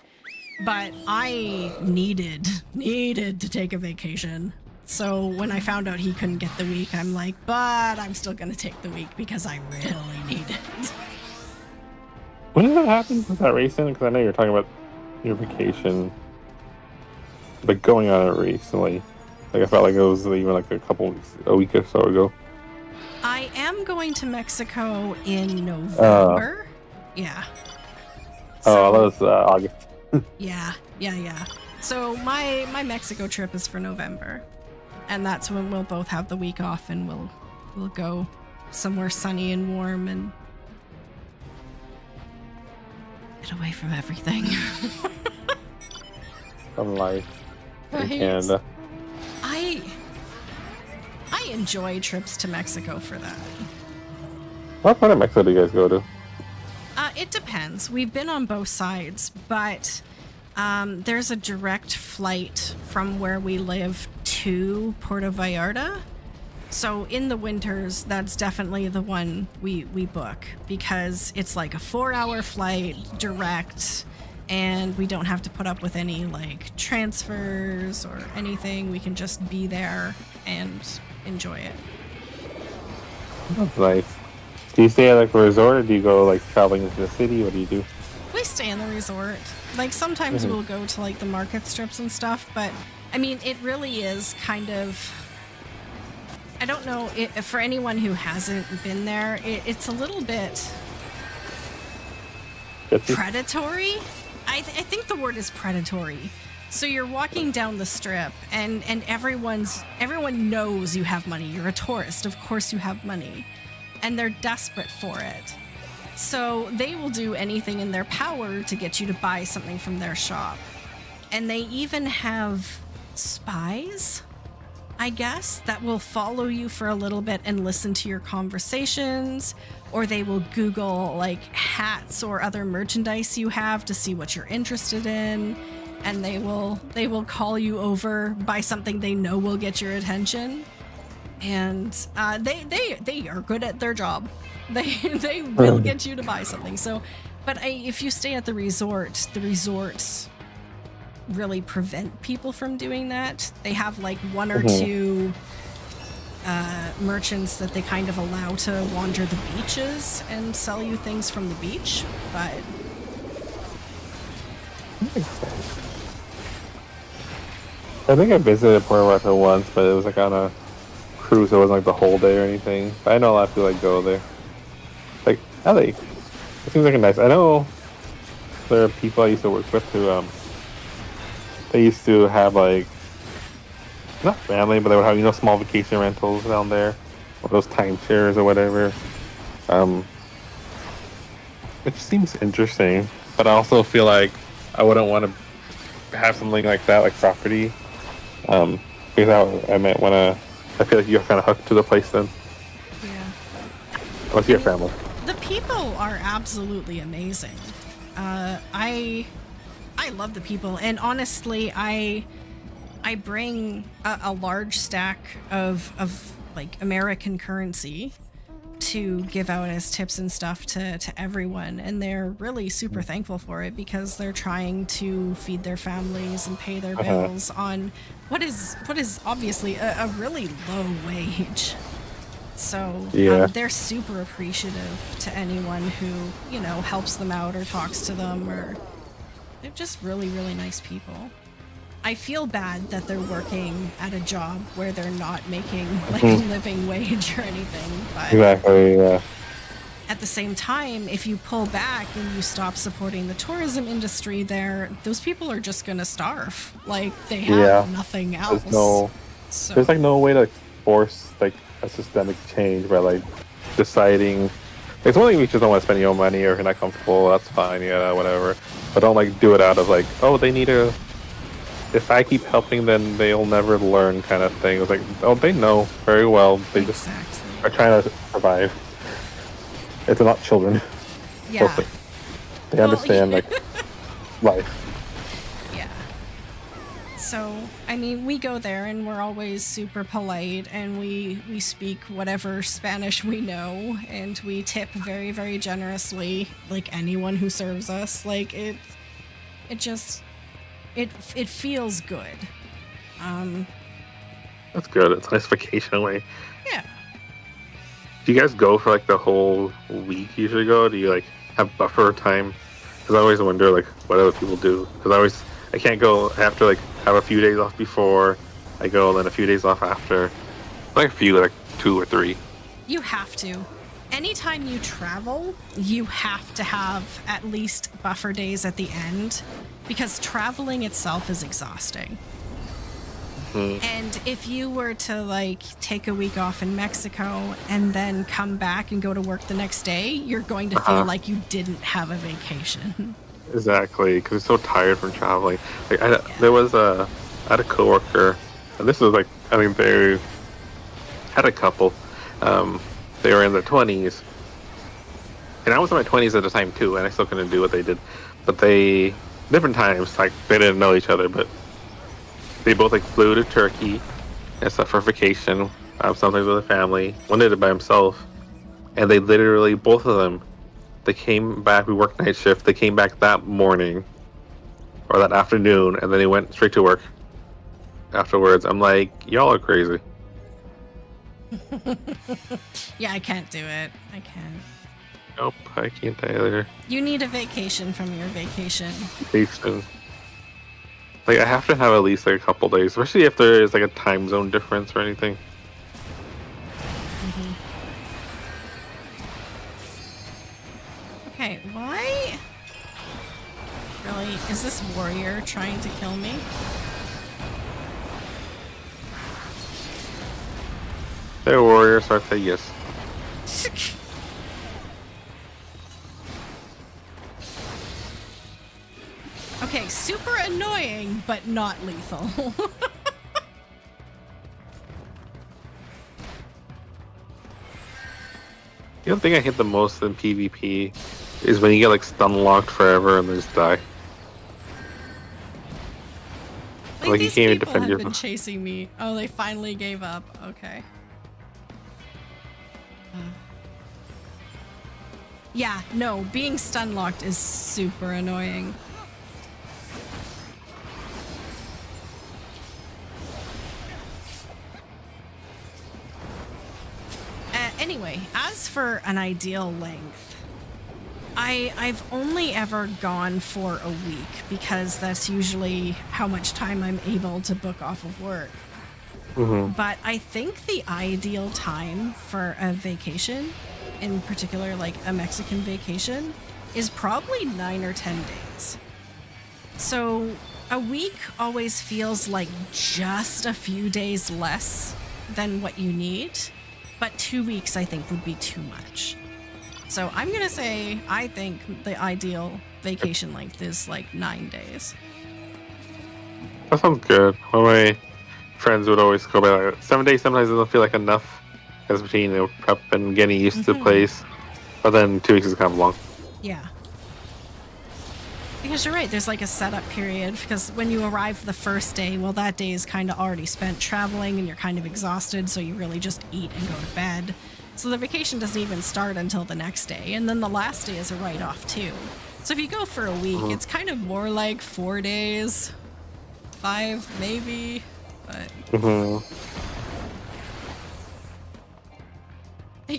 But I needed to take a vacation. So when I found out he couldn't get the week, I'm like, but I'm still gonna take the week because I really need it. When did that happen? Was that recent? Because I know you're talking about your vacation, like going on it recently. Like I felt like it was even like a week or so ago. I am going to Mexico in November. Yeah. So, that was August. Yeah. So my Mexico trip is for November, and that's when we'll both have the week off, and we'll go somewhere sunny and warm and get away from everything. From life in Right. Canada. I enjoy trips to Mexico for that. What part of Mexico do you guys go to? It depends. We've been on both sides, but there's a direct flight from where we live to Puerto Vallarta. So in the winters, that's definitely the one we book, because it's like a 4-hour flight direct, and we don't have to put up with any like transfers or anything. We can just be there and enjoy it. That's nice. Do you stay at like a resort, or do you go like traveling into the city? What do you do? We stay in the resort. Like sometimes we'll go to like the market strips and stuff, but I mean, it really is kind of, I don't know, for anyone who hasn't been there, it's a little bit predatory. I think the word is predatory. So you're walking down the strip, and everyone knows you have money. You're a tourist, of course you have money, and they're desperate for it. So they will do anything in their power to get you to buy something from their shop. And they even have spies, I guess, that will follow you for a little bit and listen to your conversations, or they will Google like hats or other merchandise you have to see what you're interested in, and they will call you over, buy something they know will get your attention. And they are good at their job. They will get you to buy something. So, but if you stay at the resorts really prevent people from doing that. They have like one or two merchants that they kind of allow to wander the beaches and sell you things from the beach, but I think I visited Puerto Vallarta once, but it was like on a cruise. It wasn't like the whole day or anything. But I know a lot of people like go there. Like LA, it seems like a nice. I know there are people I used to work with who they used to have like not family, but they would have small vacation rentals down there, or those timeshares or whatever. It just seems interesting, but I also feel like I wouldn't want to have something like that, like property. Because I might want to. I feel like you're kind of hooked to the place then. yeah. Unless you're family. The people are absolutely amazing. I love the people, and honestly, I bring a large stack of like American currency to give out as tips and stuff to everyone, and they're really super thankful for it because they're trying to feed their families and pay their bills on what is obviously a really low wage. So they're super appreciative to anyone who helps them out or talks to them, or they're just really, really nice people. I feel bad that they're working at a job where they're not making like Mhm. a living wage or anything, but Exactly. Yeah. at the same time, if you pull back and you stop supporting the tourism industry there, those people are just gonna starve. Like they have Yeah. nothing else. So There's like no way to like, force like a systemic change by like deciding. It's one thing if you just don't want to spend your own money or if you're not comfortable, that's fine, yeah, whatever. But don't like do it out of like, oh, they need a. If I keep helping, then they'll never learn, kind of thing. It's like, oh, they know very well. They just exactly. are trying to survive. It's not children. Yeah. So they understand like life. Yeah. So, I mean, we go there and we're always super polite and we speak whatever Spanish we know and we tip very, very generously, like anyone who serves us. Like it feels good. That's good. It's a nice vacation away. Yeah. Do you guys go for like the whole week usually go? Do you like have buffer time? Because I always wonder like what other people do. Because I can't go. I have to like have a few days off before I go, and then a few days off after. Like a few, like 2 or 3. You have to. Anytime you travel, you have to have at least buffer days at the end because traveling itself is exhausting. And if you were to like take a week off in Mexico and then come back and go to work the next day, you're going to feel like you didn't have a vacation. Exactly, because I'm so tired from traveling. Like I had a coworker, and this was like I mean they had a couple. They were in their 20s, and I was in my 20s at the time too, and I still couldn't do what they did. But they different times, like they didn't know each other, but they both like flew to Turkey and stuff for vacation. Sometimes with a family. One did it by himself, and they literally both of them. They came back. We worked night shift. They came back that morning or that afternoon, and then they went straight to work afterwards. I'm like, y'all are crazy. Yeah, I can't do it. I can't. Nope, I can't either. You need a vacation from your vacation. Vacation. Like I have to have at least like a couple days, especially if there is like a time zone difference or anything. Okay, why? Really? Is this warrior trying to kill me? They're warriors, so I say yes. Okay, super annoying, but not lethal. The other thing I hate the most in PvP is when you get like stun locked forever and then just die. Like, Like, you these can't even people defend have yourself. been chasing me. Oh, they finally gave up. Okay. Yeah, no, being stun locked is super annoying. Anyway, as for an ideal length, I've only ever gone for a week because that's usually how much time I'm able to book off of work. But I think the ideal time for a vacation, in particular like a Mexican vacation, is probably 9 or 10 days. So a week always feels like just a few days less than what you need, but 2 weeks I think would be too much. So I'm gonna say I think the ideal vacation length is like 9 days. That sounds good. One of my friends would always go by like 7 days. Sometimes doesn't feel like enough, because between prep and getting used to the place. But then 2 weeks is kind of long. Yeah. Because you're right, there's like a setup period, because when you arrive the first day, well, that day is kind of already spent traveling and you're kind of exhausted, so you really just eat and go to bed. So the vacation doesn't even start until the next day, and then the last day is a write-off too. So if you go for a week, it's kind of more like 4 days, 5 maybe, but...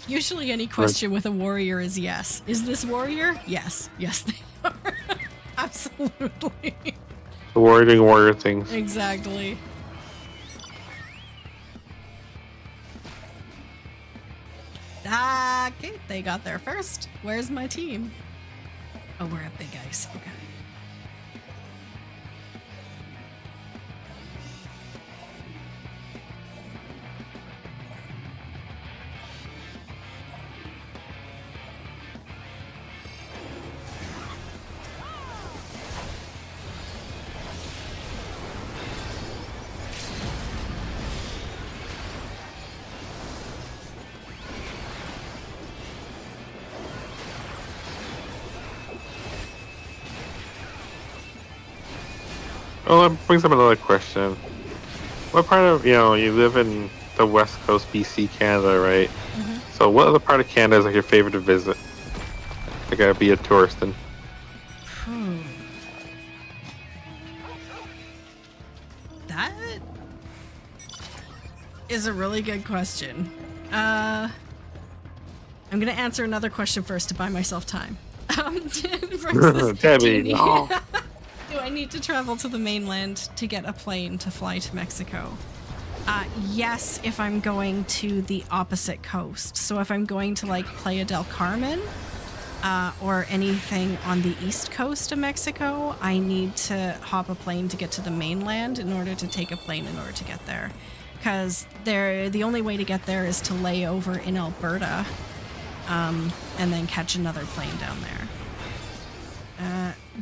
Usually any question with a warrior is yes. Is this warrior? Yes. Yes, they are. Absolutely. The warrior doing warrior things. Exactly. Ah, okay, they got there first. Where's my team? Oh, we're at Big Ice. Okay. Oh, that brings up another question. What part of, you live in the West Coast, BC, Canada, right? Mm-hmm. So what other part of Canada is like your favorite to visit? Like, be a tourist in? That is a really good question. I'm gonna answer another question first to buy myself time. Versus, Debbie, no. do I need to travel to the mainland to get a plane to fly to Mexico? Yes, if I'm going to the opposite coast. So if I'm going to like Playa del Carmen, or anything on the east coast of Mexico, I need to hop a plane to get to the mainland in order to take a plane in order to get there. Because the only way to get there is to lay over in Alberta, and then catch another plane down there.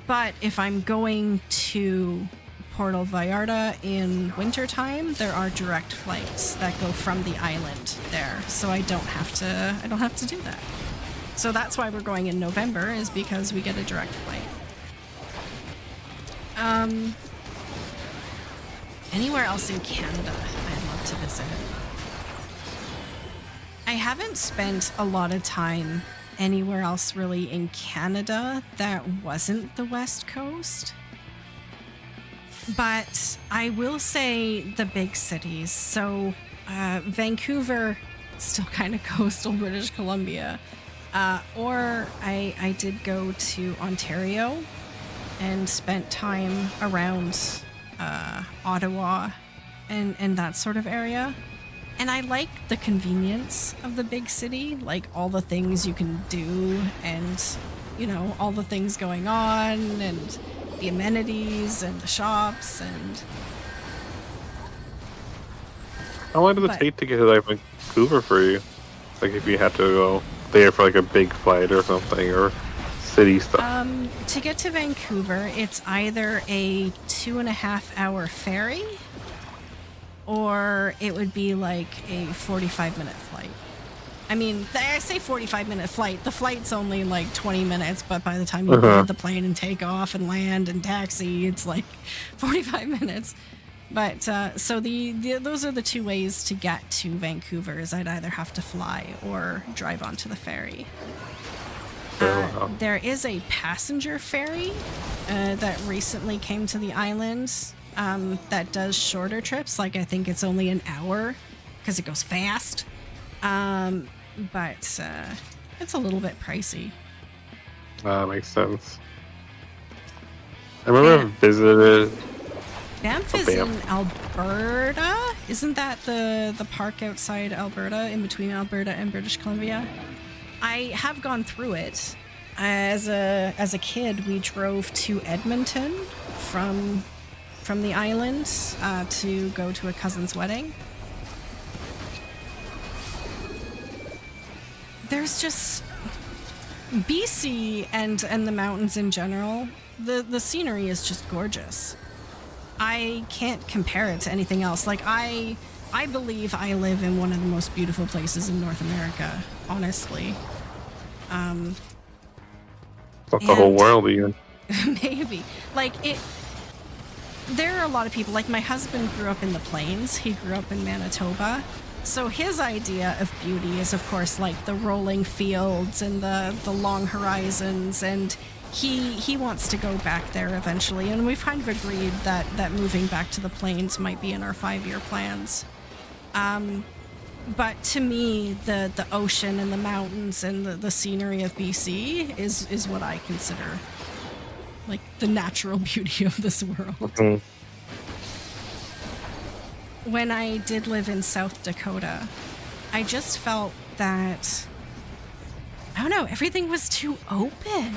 But if I'm going to Puerto Vallarta in wintertime, there are direct flights that go from the island there, so I don't have to do that. So that's why we're going in November, is because we get a direct flight. Anywhere else in Canada I'd love to visit. I haven't spent a lot of time anywhere else really in Canada that wasn't the West Coast. But I will say the big cities. So Vancouver, still kind of coastal British Columbia. Or I did go to Ontario and spent time around Ottawa and that sort of area. And I like the convenience of the big city, like all the things you can do and, all the things going on and the amenities and the shops and... How long does it take to get to like Vancouver for you? Like if you had to go there for like a big flight or something, or city stuff? To get to Vancouver, it's either a 2.5-hour ferry, or it would be like a 45-minute flight. I mean, I say 45-minute flight. The flight's only like 20 minutes, but by the time you board the plane and take off and land and taxi, it's like 45 minutes. But so those are the two ways to get to Vancouver. Is I'd either have to fly or drive onto the ferry. There is a passenger ferry that recently came to the islands that does shorter trips. Like I think it's only an hour because it goes fast. But it's a little bit pricey. Makes sense. I remember I visited... Banff is in Alberta. Isn't that the park outside Alberta, in between Alberta and British Columbia? I have gone through it. As a kid, we drove to Edmonton from the island to go to a cousin's wedding. There's just BC and the mountains in general. The scenery is just gorgeous. I can't compare it to anything else. Like I believe I live in one of the most beautiful places in North America, honestly. Not the whole world even. Maybe. There are a lot of people, like my husband grew up in the plains. He grew up in Manitoba. So his idea of beauty is, of course, like the rolling fields and the long horizons, and he wants to go back there eventually. And we've kind of agreed that moving back to the plains might be in our 5-year plans. But to me, the ocean and the mountains and the scenery of BC is what I consider like the natural beauty of this world. Mhm. When I did live in South Dakota, I just felt that, I don't know, everything was too open.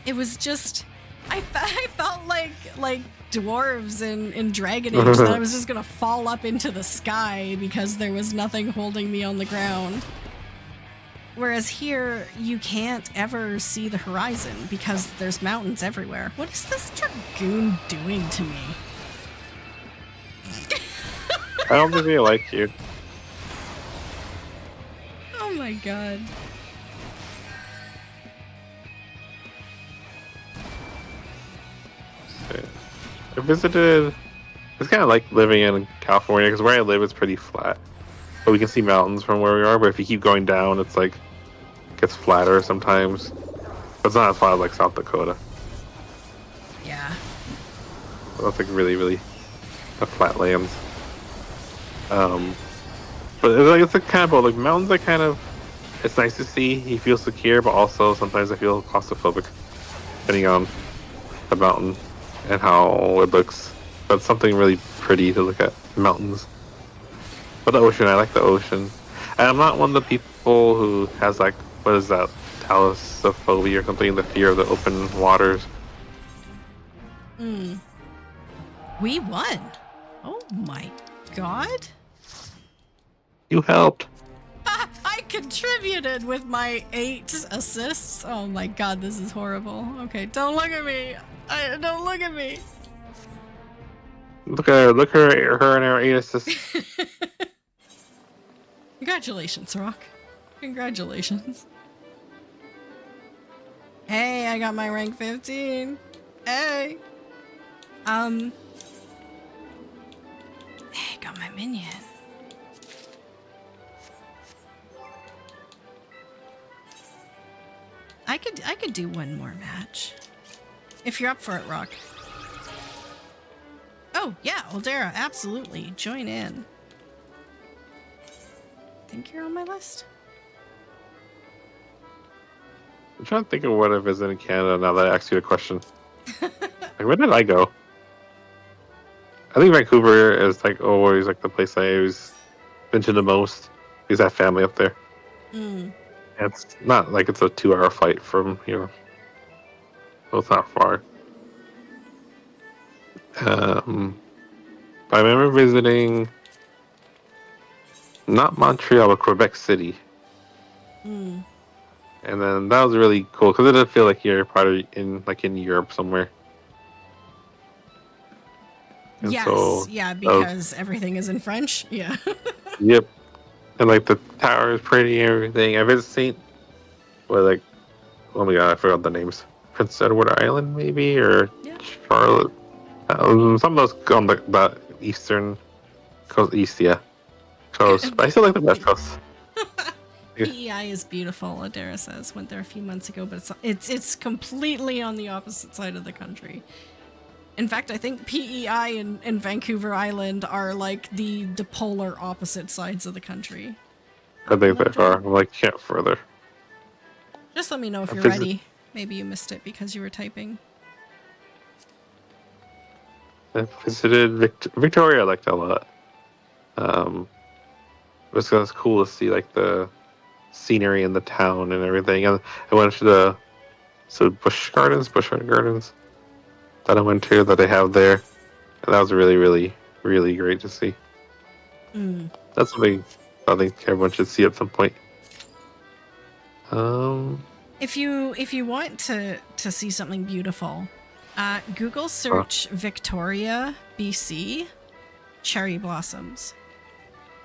It was just, I felt like dwarves in Dragon Age, that I was just gonna fall up into the sky because there was nothing holding me on the ground. Whereas here, you can't ever see the horizon because there's mountains everywhere. What is this dragoon doing to me? I don't think they like you. Oh my god. I visited. It's kind of like living in California because where I live is pretty flat, but we can see mountains from where we are. But if you keep going down, it's like gets flatter sometimes. But it's not as flat as like South Dakota. Yeah. So that's like really a flat lands. But it's like kind of both. Like mountains are kind of, it's nice to see. You feel secure, but also sometimes I feel claustrophobic, depending on the mountain and how it looks. But it's something really pretty to look at, mountains. But the ocean, I like the ocean. And I'm not one of the people who has like, what is that, thalassophobia or something, the fear of the open waters. We won. Oh my god. You helped. I contributed with my 8 assists. Oh my god, this is horrible. Okay, don't look at me. Don't look at me. Look at her. Look at her and her 8 assists. Congratulations, Rock. Congratulations. Hey, I got my rank 15. Hey. Hey, got my minion. I could do one more match. If you're up for it, Rock. Oh, yeah, Aldera, absolutely. Join in. Think you're on my list? I'm trying to think of what I visited in Canada now that I asked you the question. Like, where did I go? I think Vancouver is like always like the place I always been to the most because I have family up there. Mm. It's not like it's a 2-hour flight from here. So it's not far. I remember visiting not Montreal, but Quebec City. Mm. And then that was really cool because it did feel like you're probably in Europe somewhere. And Yes, so, yeah, because everything is in French. Yeah. Yep. And like the tower is pretty and everything. I visited like, oh my god, I forgot the names. Prince Edward Island, maybe, or Yeah. Charlotte. Some of those on the eastern coast, coast. But I still like the west coast. PEI is beautiful, Adara says. Went there a few months ago, but it's completely on the opposite side of the country. In fact, I think PEI and Vancouver Island are like the polar opposite sides of the country. I think they are. I'm like, can't further. Just let me know if you're ready. Maybe you missed it because you were typing. I visited Victoria. I liked it a lot. It was cool to see like the scenery in the town and everything. And I went to the Busch Gardens that I went to that they have there, and that was really great to see. That's something I think everyone should see at some point. If you want to see something beautiful, Google search Victoria, BC, cherry blossoms.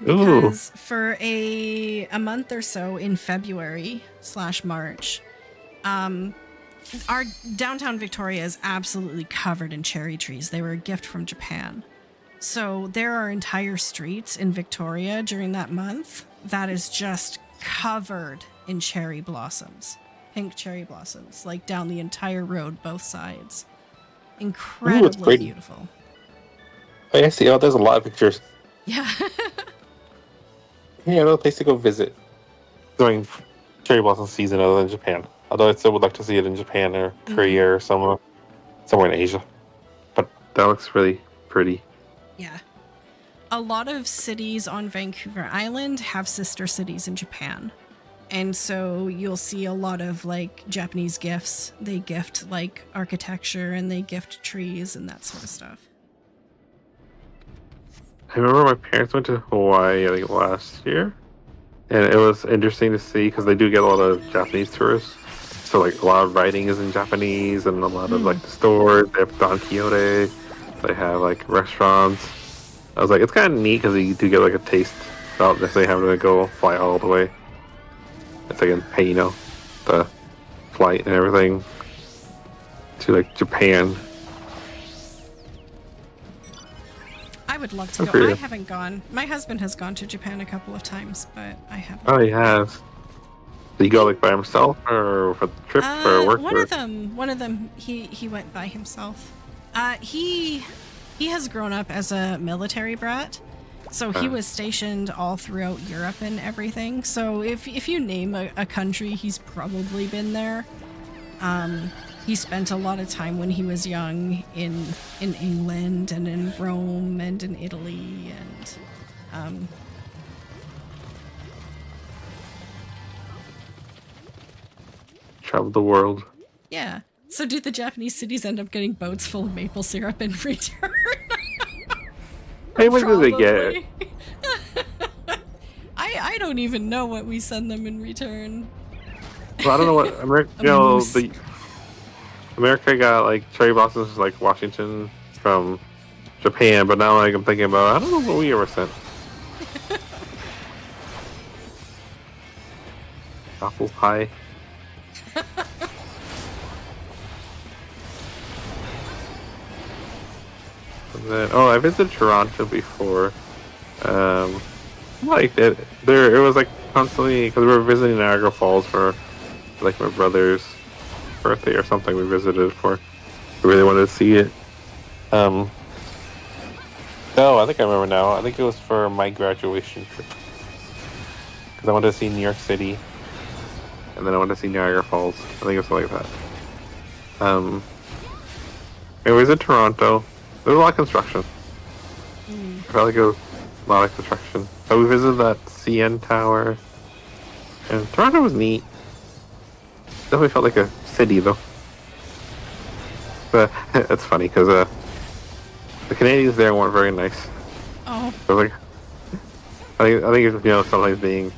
Because for a month or so in February/March, our downtown Victoria is absolutely covered in cherry trees. They were a gift from Japan. So there are entire streets in Victoria during that month that is just covered in cherry blossoms. Pink cherry blossoms, like down the entire road, both sides. Incredibly beautiful. Oh, I see. Oh, there's a lot of pictures. Yeah. Yeah, another place to go visit during cherry blossom season other than Japan. Although I still would like to see it in Japan or Korea or somewhere in Asia. But that looks really pretty. Yeah. A lot of cities on Vancouver Island have sister cities in Japan. And so you'll see a lot of like Japanese gifts. They gift like architecture and they gift trees and that sort of stuff. I remember my parents went to Hawaii, I think, last year. And it was interesting to see because they do get a lot of Japanese tourists. So like a lot of writing is in Japanese and a lot of like the stores. They have Don Quixote. They have like restaurants. I was like, it's kind of neat because you do get like a taste without necessarily having to go fly all the way. It's like, pay, you know, the flight and everything to like Japan. I would love to go. I haven't gone. My husband has gone to Japan a couple of times, but I haven't. Oh, he has. Did he go like by himself or for the trip or work? One of them, he went by himself. He has grown up as a military brat, so he was stationed all throughout Europe and everything. So if you name a country, he's probably been there. He spent a lot of time when he was young in England and in Rome and in Italy and traveled the world. Yeah. So do the Japanese cities end up getting boats full of maple syrup in return? Hey, what do they get? I don't even know what we send them in return. Well, I don't know what America. You know, America got like cherry blossoms like Washington from Japan, but now like I'm thinking about, I don't know what we ever sent. Apple pie. And then, I visited Toronto before. Like it was like constantly because we were visiting Niagara Falls for like my brother's birthday or something. We visited for. We really wanted to see it. No, I think I remember now. I think it was for my graduation trip because I wanted to see New York City, and then I wanted to see Niagara Falls. I think it was something like that. It was in Toronto. There was a lot of construction. I felt like it was a lot of construction. But we visited that CN Tower. And Toronto was neat. Definitely felt like a city, though. But it's funny, because the Canadians there weren't very nice. Oh. So, like, I think it's, you know, sometimes being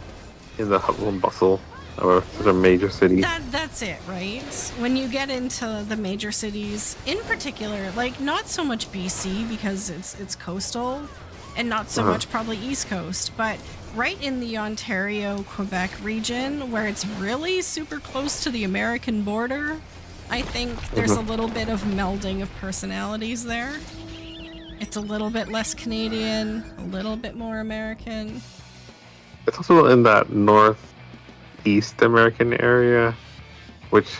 in the hustle and bustle of such a major city. That's it, right? When you get into the major cities, in particular, like not so much BC because it's coastal, and not so much probably East Coast, but right in the Ontario-Quebec region where it's really super close to the American border, I think there's a little bit of melding of personalities there. It's a little bit less Canadian, a little bit more American. It's also in that northeast American area, which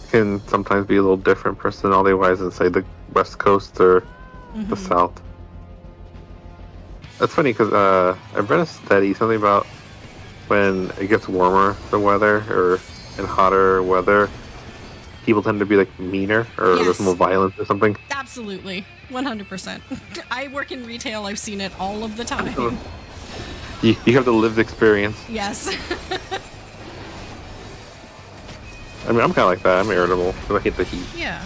can sometimes be a little different personality-wise than, say, the West Coast or the South. That's funny because I've read a study, something about when it gets warmer, the weather, or in hotter weather, people tend to be like meaner or there's more violence or something. Absolutely, 100%. I work in retail. I've seen it all of the time. You have the lived experience. Yes. I mean, I'm kind of like that. I'm irritable because I hate the heat. Yeah.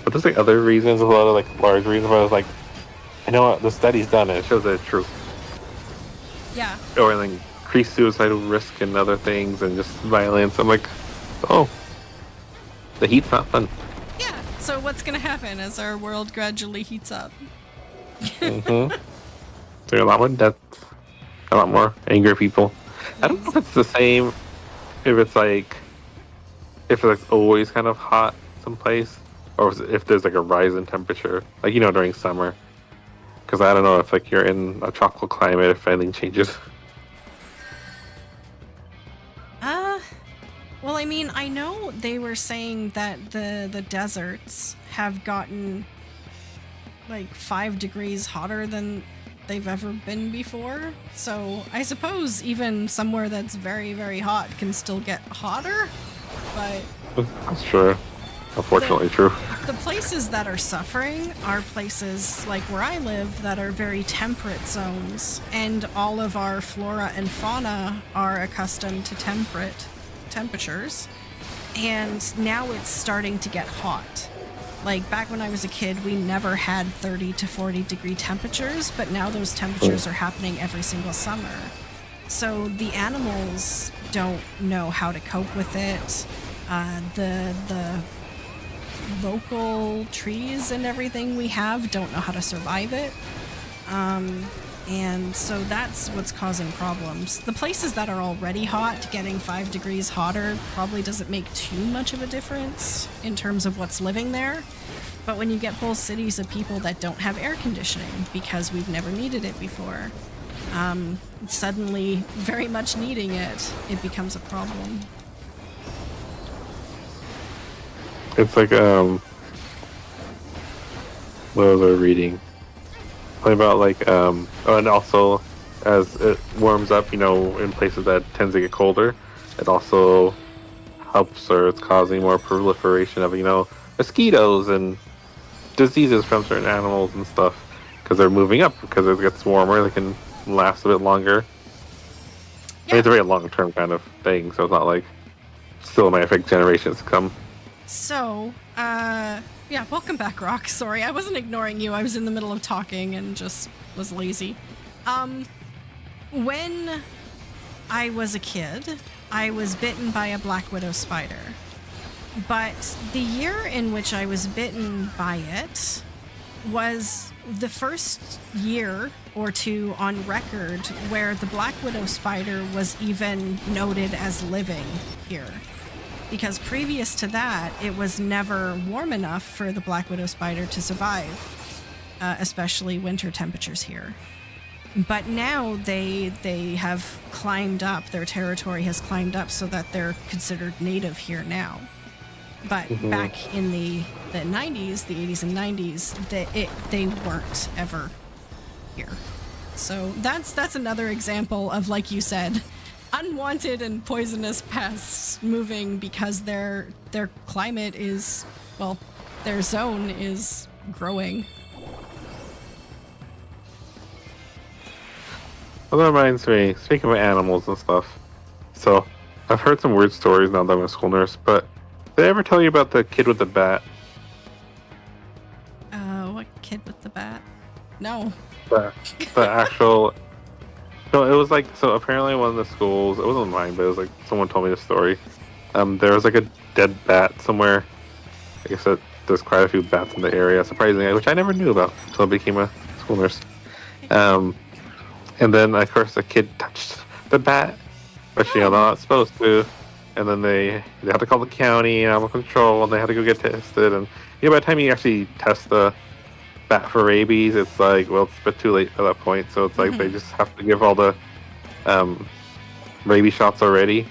But there's like other reasons, a lot of like large reasons where I was like, I know what the study's done and it shows that it's true. Yeah. Or like increased suicidal risk and other things and just violence. I'm like, oh, the heat's not fun. Yeah. So what's gonna happen as our world gradually heats up? There's a lot more deaths, a lot more angry people. I don't know if it's the same, if it's like always kind of hot someplace, or if there's like a rise in temperature, like, you know, during summer. Because I don't know if like you're in a tropical climate, if anything changes. Well, I mean, I know they were saying that the deserts have gotten like 5 degrees hotter than they've ever been before. So I suppose even somewhere that's very, very hot can still get hotter. But That's true. Unfortunately, true. the places that are suffering are places like where I live that are very temperate zones, and all of our flora and fauna are accustomed to temperate temperatures, and now it's starting to get hot. Like back when I was a kid, we never had 30 to 40 degree temperatures, but now those temperatures are happening every single summer. So the animals don't know how to cope with it. The local trees and everything we have don't know how to survive it. And so that's what's causing problems. The places that are already hot, getting 5 degrees hotter probably doesn't make too much of a difference in terms of what's living there. But when you get whole cities of people that don't have air conditioning because we've never needed it before, suddenly very much needing it, it becomes a problem. It's like what was I reading? About like oh, and also as it warms up, you know, in places that tends to get colder, it also helps, or it's causing more proliferation of, you know, mosquitoes and diseases from certain animals and stuff, because they're moving up. Because it gets warmer, they can last a bit longer. Yeah. I mean, it's a very long-term kind of thing, so it's not like still might affect generations to come. So, yeah, welcome back, Rock. Sorry, I wasn't ignoring you. I was in the middle of talking and just was lazy. When I was a kid, I was bitten by a black widow spider. But the year in which I was bitten by it was the first year or two on record where the black widow spider was even noted as living here. Because previous to that, it was never warm enough for the black widow spider to survive, especially winter temperatures here. But now they have climbed up, their territory has climbed up so that they're considered native here now. But back in the 90s, the 80s and 90s, they weren't ever here. So that's another example of, like you said, unwanted and poisonous pests moving because their climate is, well, their zone is growing. Well, that reminds me, speaking of animals and stuff, so I've heard some weird stories now that I'm a school nurse, but did I ever tell you about the kid with the bat? What kid with the bat? No. The actual... No, it was like, so apparently one of the schools, it wasn't mine, but it was like, someone told me the story. There was like a dead bat somewhere. I guess that there's quite a few bats in the area, surprisingly, which I never knew about until I became a school nurse. And then, of course, the kid touched the bat, which, you know, they're not supposed to. And then they had to call the county and animal control, and they had to go get tested. And, you know, by the time you actually test the bat for rabies, it's like, well, it's a bit too late at that point. So it's like they just have to give all the rabies shots already.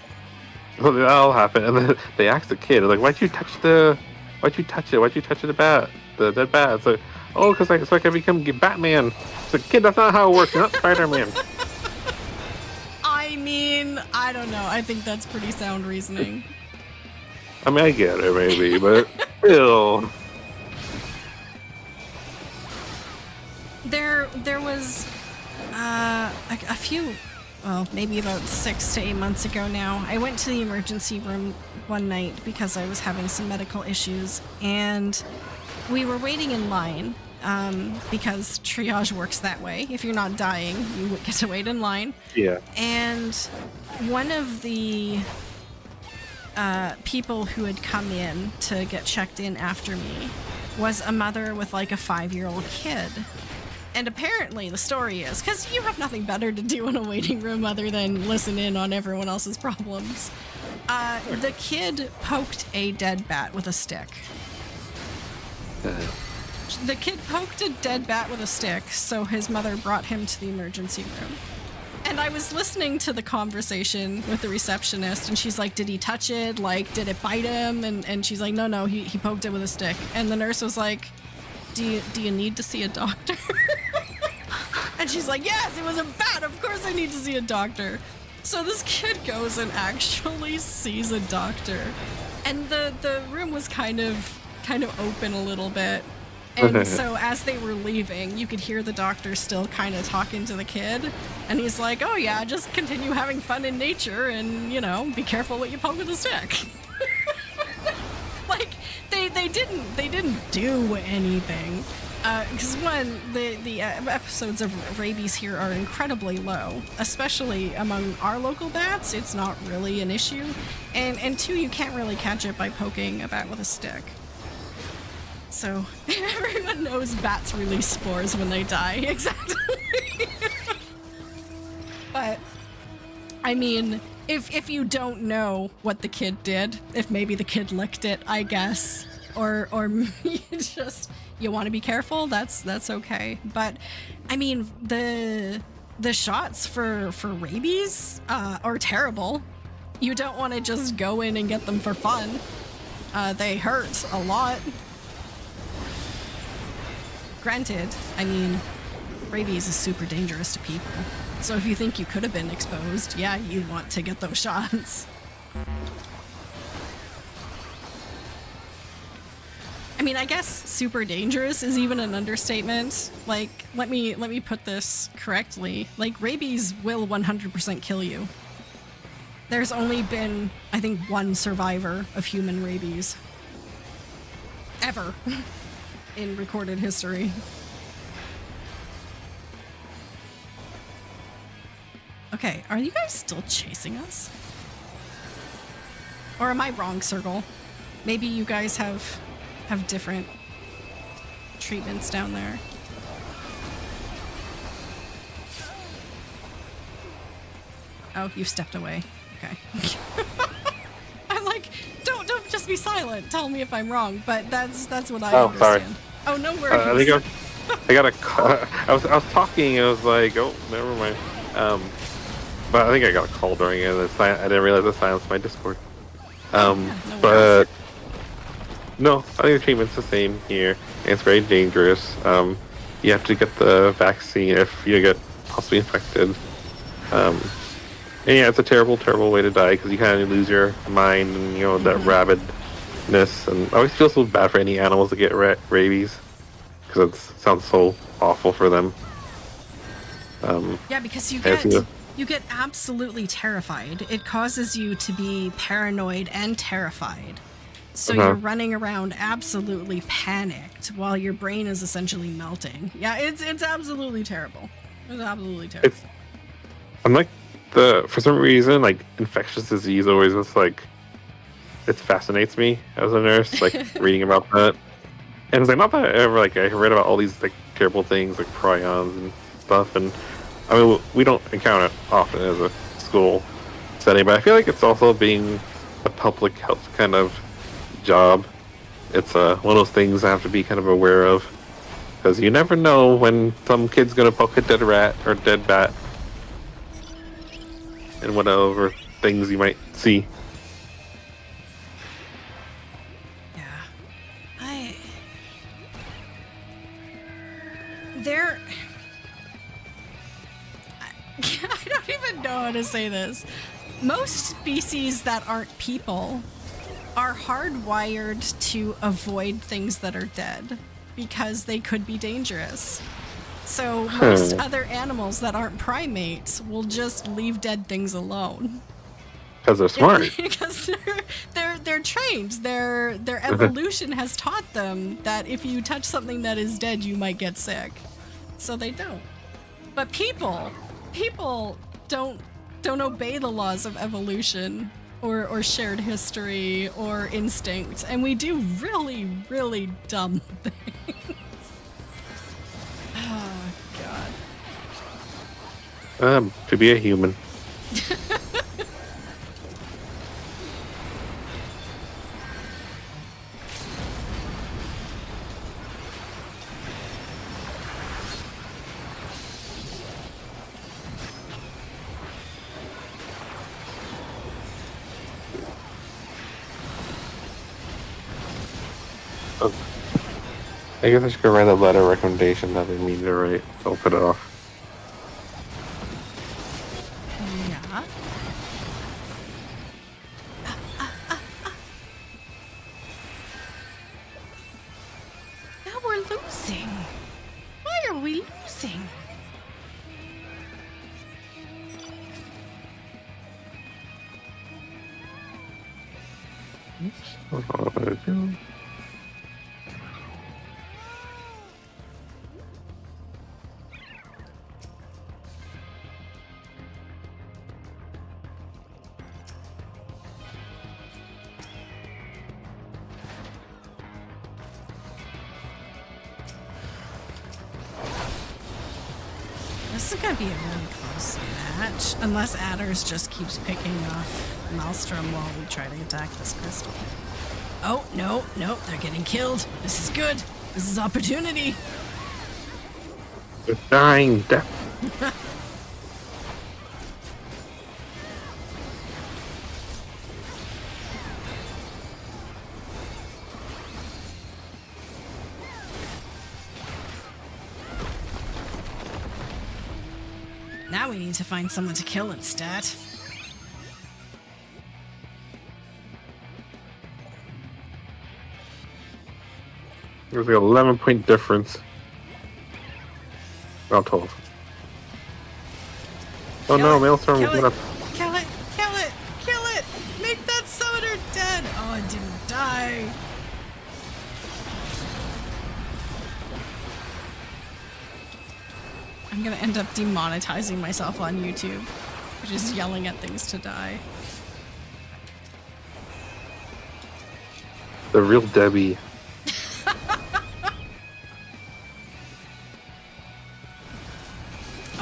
So that all happened. And then they asked the kid, like, why'd you touch it? Why'd you touch the bat? The dead bat? It's like, oh, because so I can become Batman. It's like, kid, that's not how it works. You're not Spider-Man. I mean, I don't know. I think that's pretty sound reasoning. I mean, I get it, maybe, but still. There was a few, well, maybe about 6 to 8 months ago now. I went to the emergency room one night because I was having some medical issues, and we were waiting in line because triage works that way. If you're not dying, you get to wait in line. Yeah. And one of the people who had come in to get checked in after me was a mother with like a 5-year-old kid. And apparently the story is, because you have nothing better to do in a waiting room other than listen in on everyone else's problems, the kid poked a dead bat with a stick. The kid poked a dead bat with a stick, so his mother brought him to the emergency room. And I was listening to the conversation with the receptionist, and she's like, did he touch it? Like, did it bite him? And she's like, no, he poked it with a stick. And the nurse was like, do you need to see a doctor? And she's like, yes, it was a bat. Of course I need to see a doctor. So this kid goes and actually sees a doctor. And the room was kind of open a little bit. And so as they were leaving, you could hear the doctor still kind of talking to the kid. And he's like, oh yeah, just continue having fun in nature and, you know, be careful what you poke with a stick. Like, they didn't do anything. Because one, the episodes of rabies here are incredibly low, especially among our local bats. It's not really an issue. And two, you can't really catch it by poking a bat with a stick. So, everyone knows bats release spores when they die. Exactly. But, I mean, if you don't know what the kid did, if maybe the kid licked it, I guess, or you want to be careful, that's okay. But, I mean, the shots for rabies are terrible. You don't want to just go in and get them for fun. They hurt a lot. Granted, I mean, rabies is super dangerous to people. So if you think you could have been exposed, yeah, you want to get those shots. I mean, I guess super dangerous is even an understatement. Like, let me put this correctly. Like, rabies will 100% kill you. There's only been, I think, one survivor of human rabies. Ever. In recorded history. Okay, are you guys still chasing us? Or am I wrong, Circle? Maybe you guys have different treatments down there. Oh, you stepped away. Okay. I'm like, don't just be silent. Tell me if I'm wrong, but that's what I understand. Sorry. Oh, no worries. I think I got a call. I was talking. I was like, oh, never mind. But I think I got a call during it. I didn't realize I silenced my Discord. But no, I think the treatment's the same here. And it's very dangerous. You have to get the vaccine if you get possibly infected. And yeah, it's a terrible, terrible way to die because you kind of lose your mind and, you know, that rabidness. And I always feel so bad for any animals that get rabies because it sounds so awful for them. Yeah, because you get absolutely terrified. It causes you to be paranoid and terrified. So you're running around absolutely panicked while your brain is essentially melting. Yeah, it's absolutely terrible. It's absolutely terrible. I'm like, for some reason, like, infectious disease always just, like, it fascinates me as a nurse, like, reading about that. And it's like, not that I ever, like, I read about all these, like, terrible things, like, prions and stuff, and, I mean, we don't encounter it often as a school setting, but I feel like it's also being a public health kind of job. It's one of those things I have to be kind of aware of, because you never know when some kid's gonna poke a dead rat or dead bat, and whatever things you might see. Yeah. I don't even know how to say this. Most species that aren't people are hardwired to avoid things that are dead because they could be dangerous. So most other animals that aren't primates will just leave dead things alone. Because they're smart. Because they're trained. Their evolution has taught them that if you touch something that is dead, you might get sick. So they don't. But people don't obey the laws of evolution or shared history or instinct, and we do really, really dumb things. Oh, God. To be a human. I guess I should go write a letter recommendation that I need to write. I'll put it off. Don't know what to do. This is gonna be a really close match, unless Adders just keeps picking off Maelstrom while we try to attack this crystal. Oh, no, no, they're getting killed. This is good. This is opportunity. They're dying. Now we need to find someone to kill instead. There's like an 11-point difference. Not 12. Oh no, Maelstrom was gonna. Kill it! Kill it! Kill it! Make that summoner dead! Oh, it didn't die. I'm gonna end up demonetizing myself on YouTube for just yelling at things to die. The real Debbie.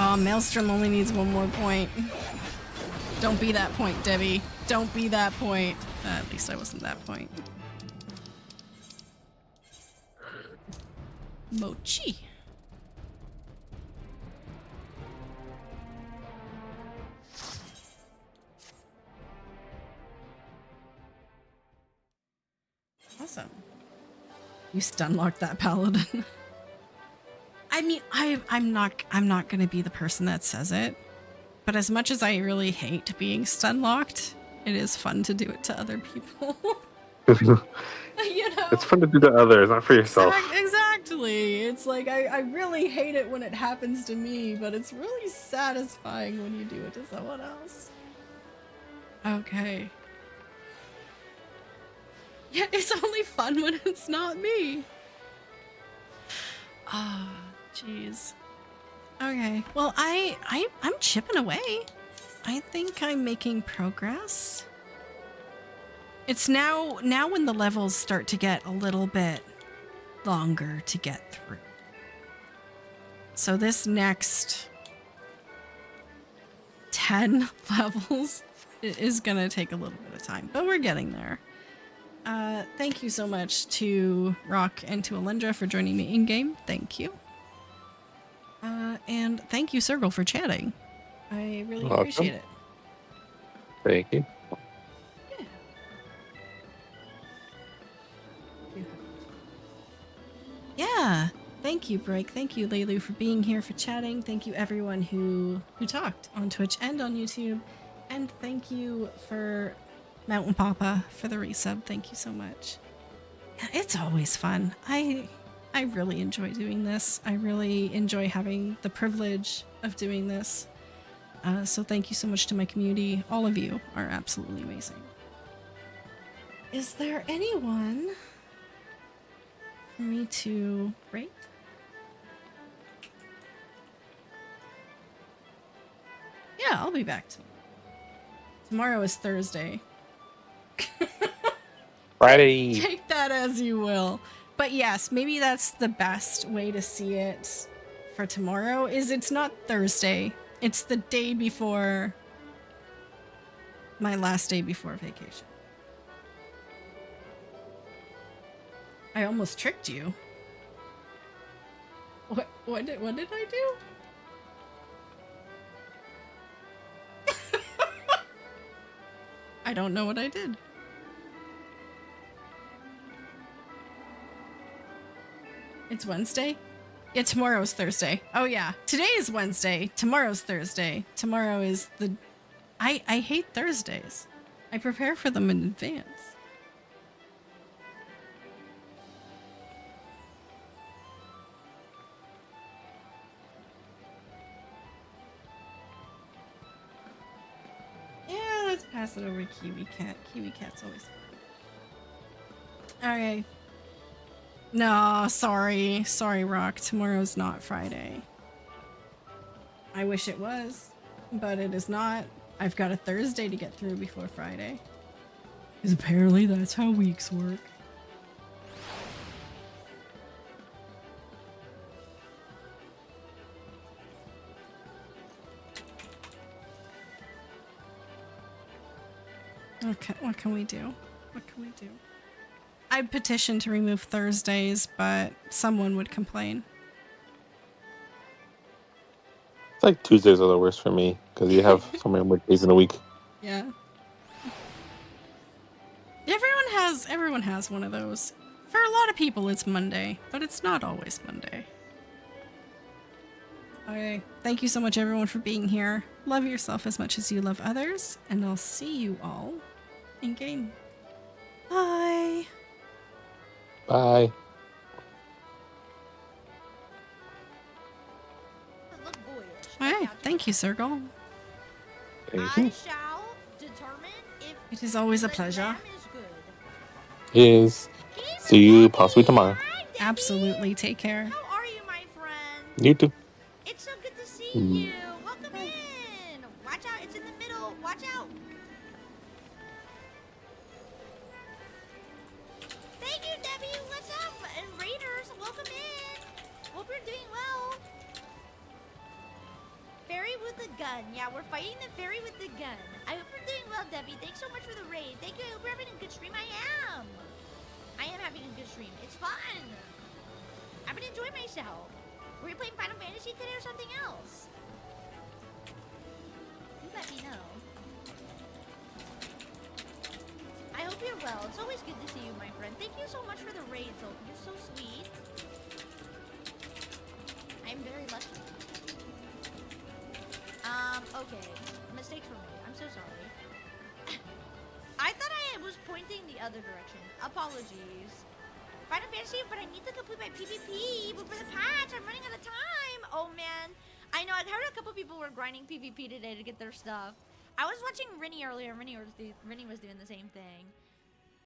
Oh, Maelstrom only needs one more point. Don't be that point, Debbie. Don't be that point. At least I wasn't that point. Mochi. Awesome. You stun locked that paladin. I mean, I'm not gonna be the person that says it, but as much as I really hate being stun locked, it is fun to do it to other people. You know? It's fun to do to others, not for yourself. Exactly. It's like I really hate it when it happens to me, but it's really satisfying when you do it to someone else. Okay. Yeah, it's only fun when it's not me. Ah. Jeez. Okay. Well, I'm chipping away. I think I'm making progress. It's now when the levels start to get a little bit longer to get through. So this next 10 levels is gonna take a little bit of time, but we're getting there. Thank you so much to Rock and to Alindra for joining me in-game. Thank you. And thank you, Circle, for chatting. I really Welcome. appreciate it. Thank you. Yeah. Thank you, Break. Thank you, Leilu, for being here, for chatting. Thank you, everyone who talked on Twitch and on YouTube. And thank you for Mountain Papa for the resub. Thank you so much. Yeah, it's always fun. I really enjoy doing this. I really enjoy having the privilege of doing this. So thank you so much to my community. All of you are absolutely amazing. Is there anyone for me to rate? Yeah, I'll be back tomorrow is Thursday. Friday. Take that as you will. But yes, maybe that's the best way to see it for tomorrow, is it's not Thursday. It's the day before my last day before vacation. I almost tricked you. What did I do? I don't know what I did. It's Wednesday? Yeah, tomorrow's Thursday. Oh yeah, today is Wednesday. Tomorrow's Thursday. Tomorrow is the... I hate Thursdays. I prepare for them in advance. Yeah, let's pass it over to Kiwi Cat. Kiwi Cat's always fun. Okay. No, sorry. Sorry, Rock. Tomorrow's not Friday. I wish it was, but it is not. I've got a Thursday to get through before Friday. Because apparently that's how weeks work. Okay, what can we do? What can we do? I petitioned to remove Thursdays, but someone would complain. It's like Tuesdays are the worst for me because you have so many more days in a week. Yeah. Everyone has one of those. For a lot of people it's Monday, but it's not always Monday. Okay. Thank you so much everyone for being here. Love yourself as much as you love others, and I'll see you all in game. Bye. Bye. Look boyish. Alright, thank you, Circle. Thank I you. shall determine if It is always a the pleasure. lamb is good. Is see you possibly tomorrow. Hi, Debbie. Absolutely. Take care. How are you, my friend? You too. It's so good to see Mm. you. Welcome in. Watch out, it's in the middle. Watch out. Thank you, Debbie. What's up? And Raiders, welcome in. Hope you're doing well. Fairy with a gun. Yeah, we're fighting the fairy with the gun. I hope you're doing well, Debbie. Thanks so much for the raid. Thank you. I hope you're having a good stream. I am. I am having a good stream. It's fun. I've been enjoying myself. Were you playing Final Fantasy today or something else? You let me know. I hope you're well. It's always good to see you, my friend. Thank you so much for the raid, though. You're so sweet. I'm very lucky. Okay. Mistakes were made. I'm so sorry. I thought I was pointing the other direction. Apologies. Final Fantasy, but I need to complete my PvP before the patch. I'm running out of time. Oh, man. I know. I heard a couple people were grinding PvP today to get their stuff. I was watching Rinny earlier. Rinny was doing the same thing.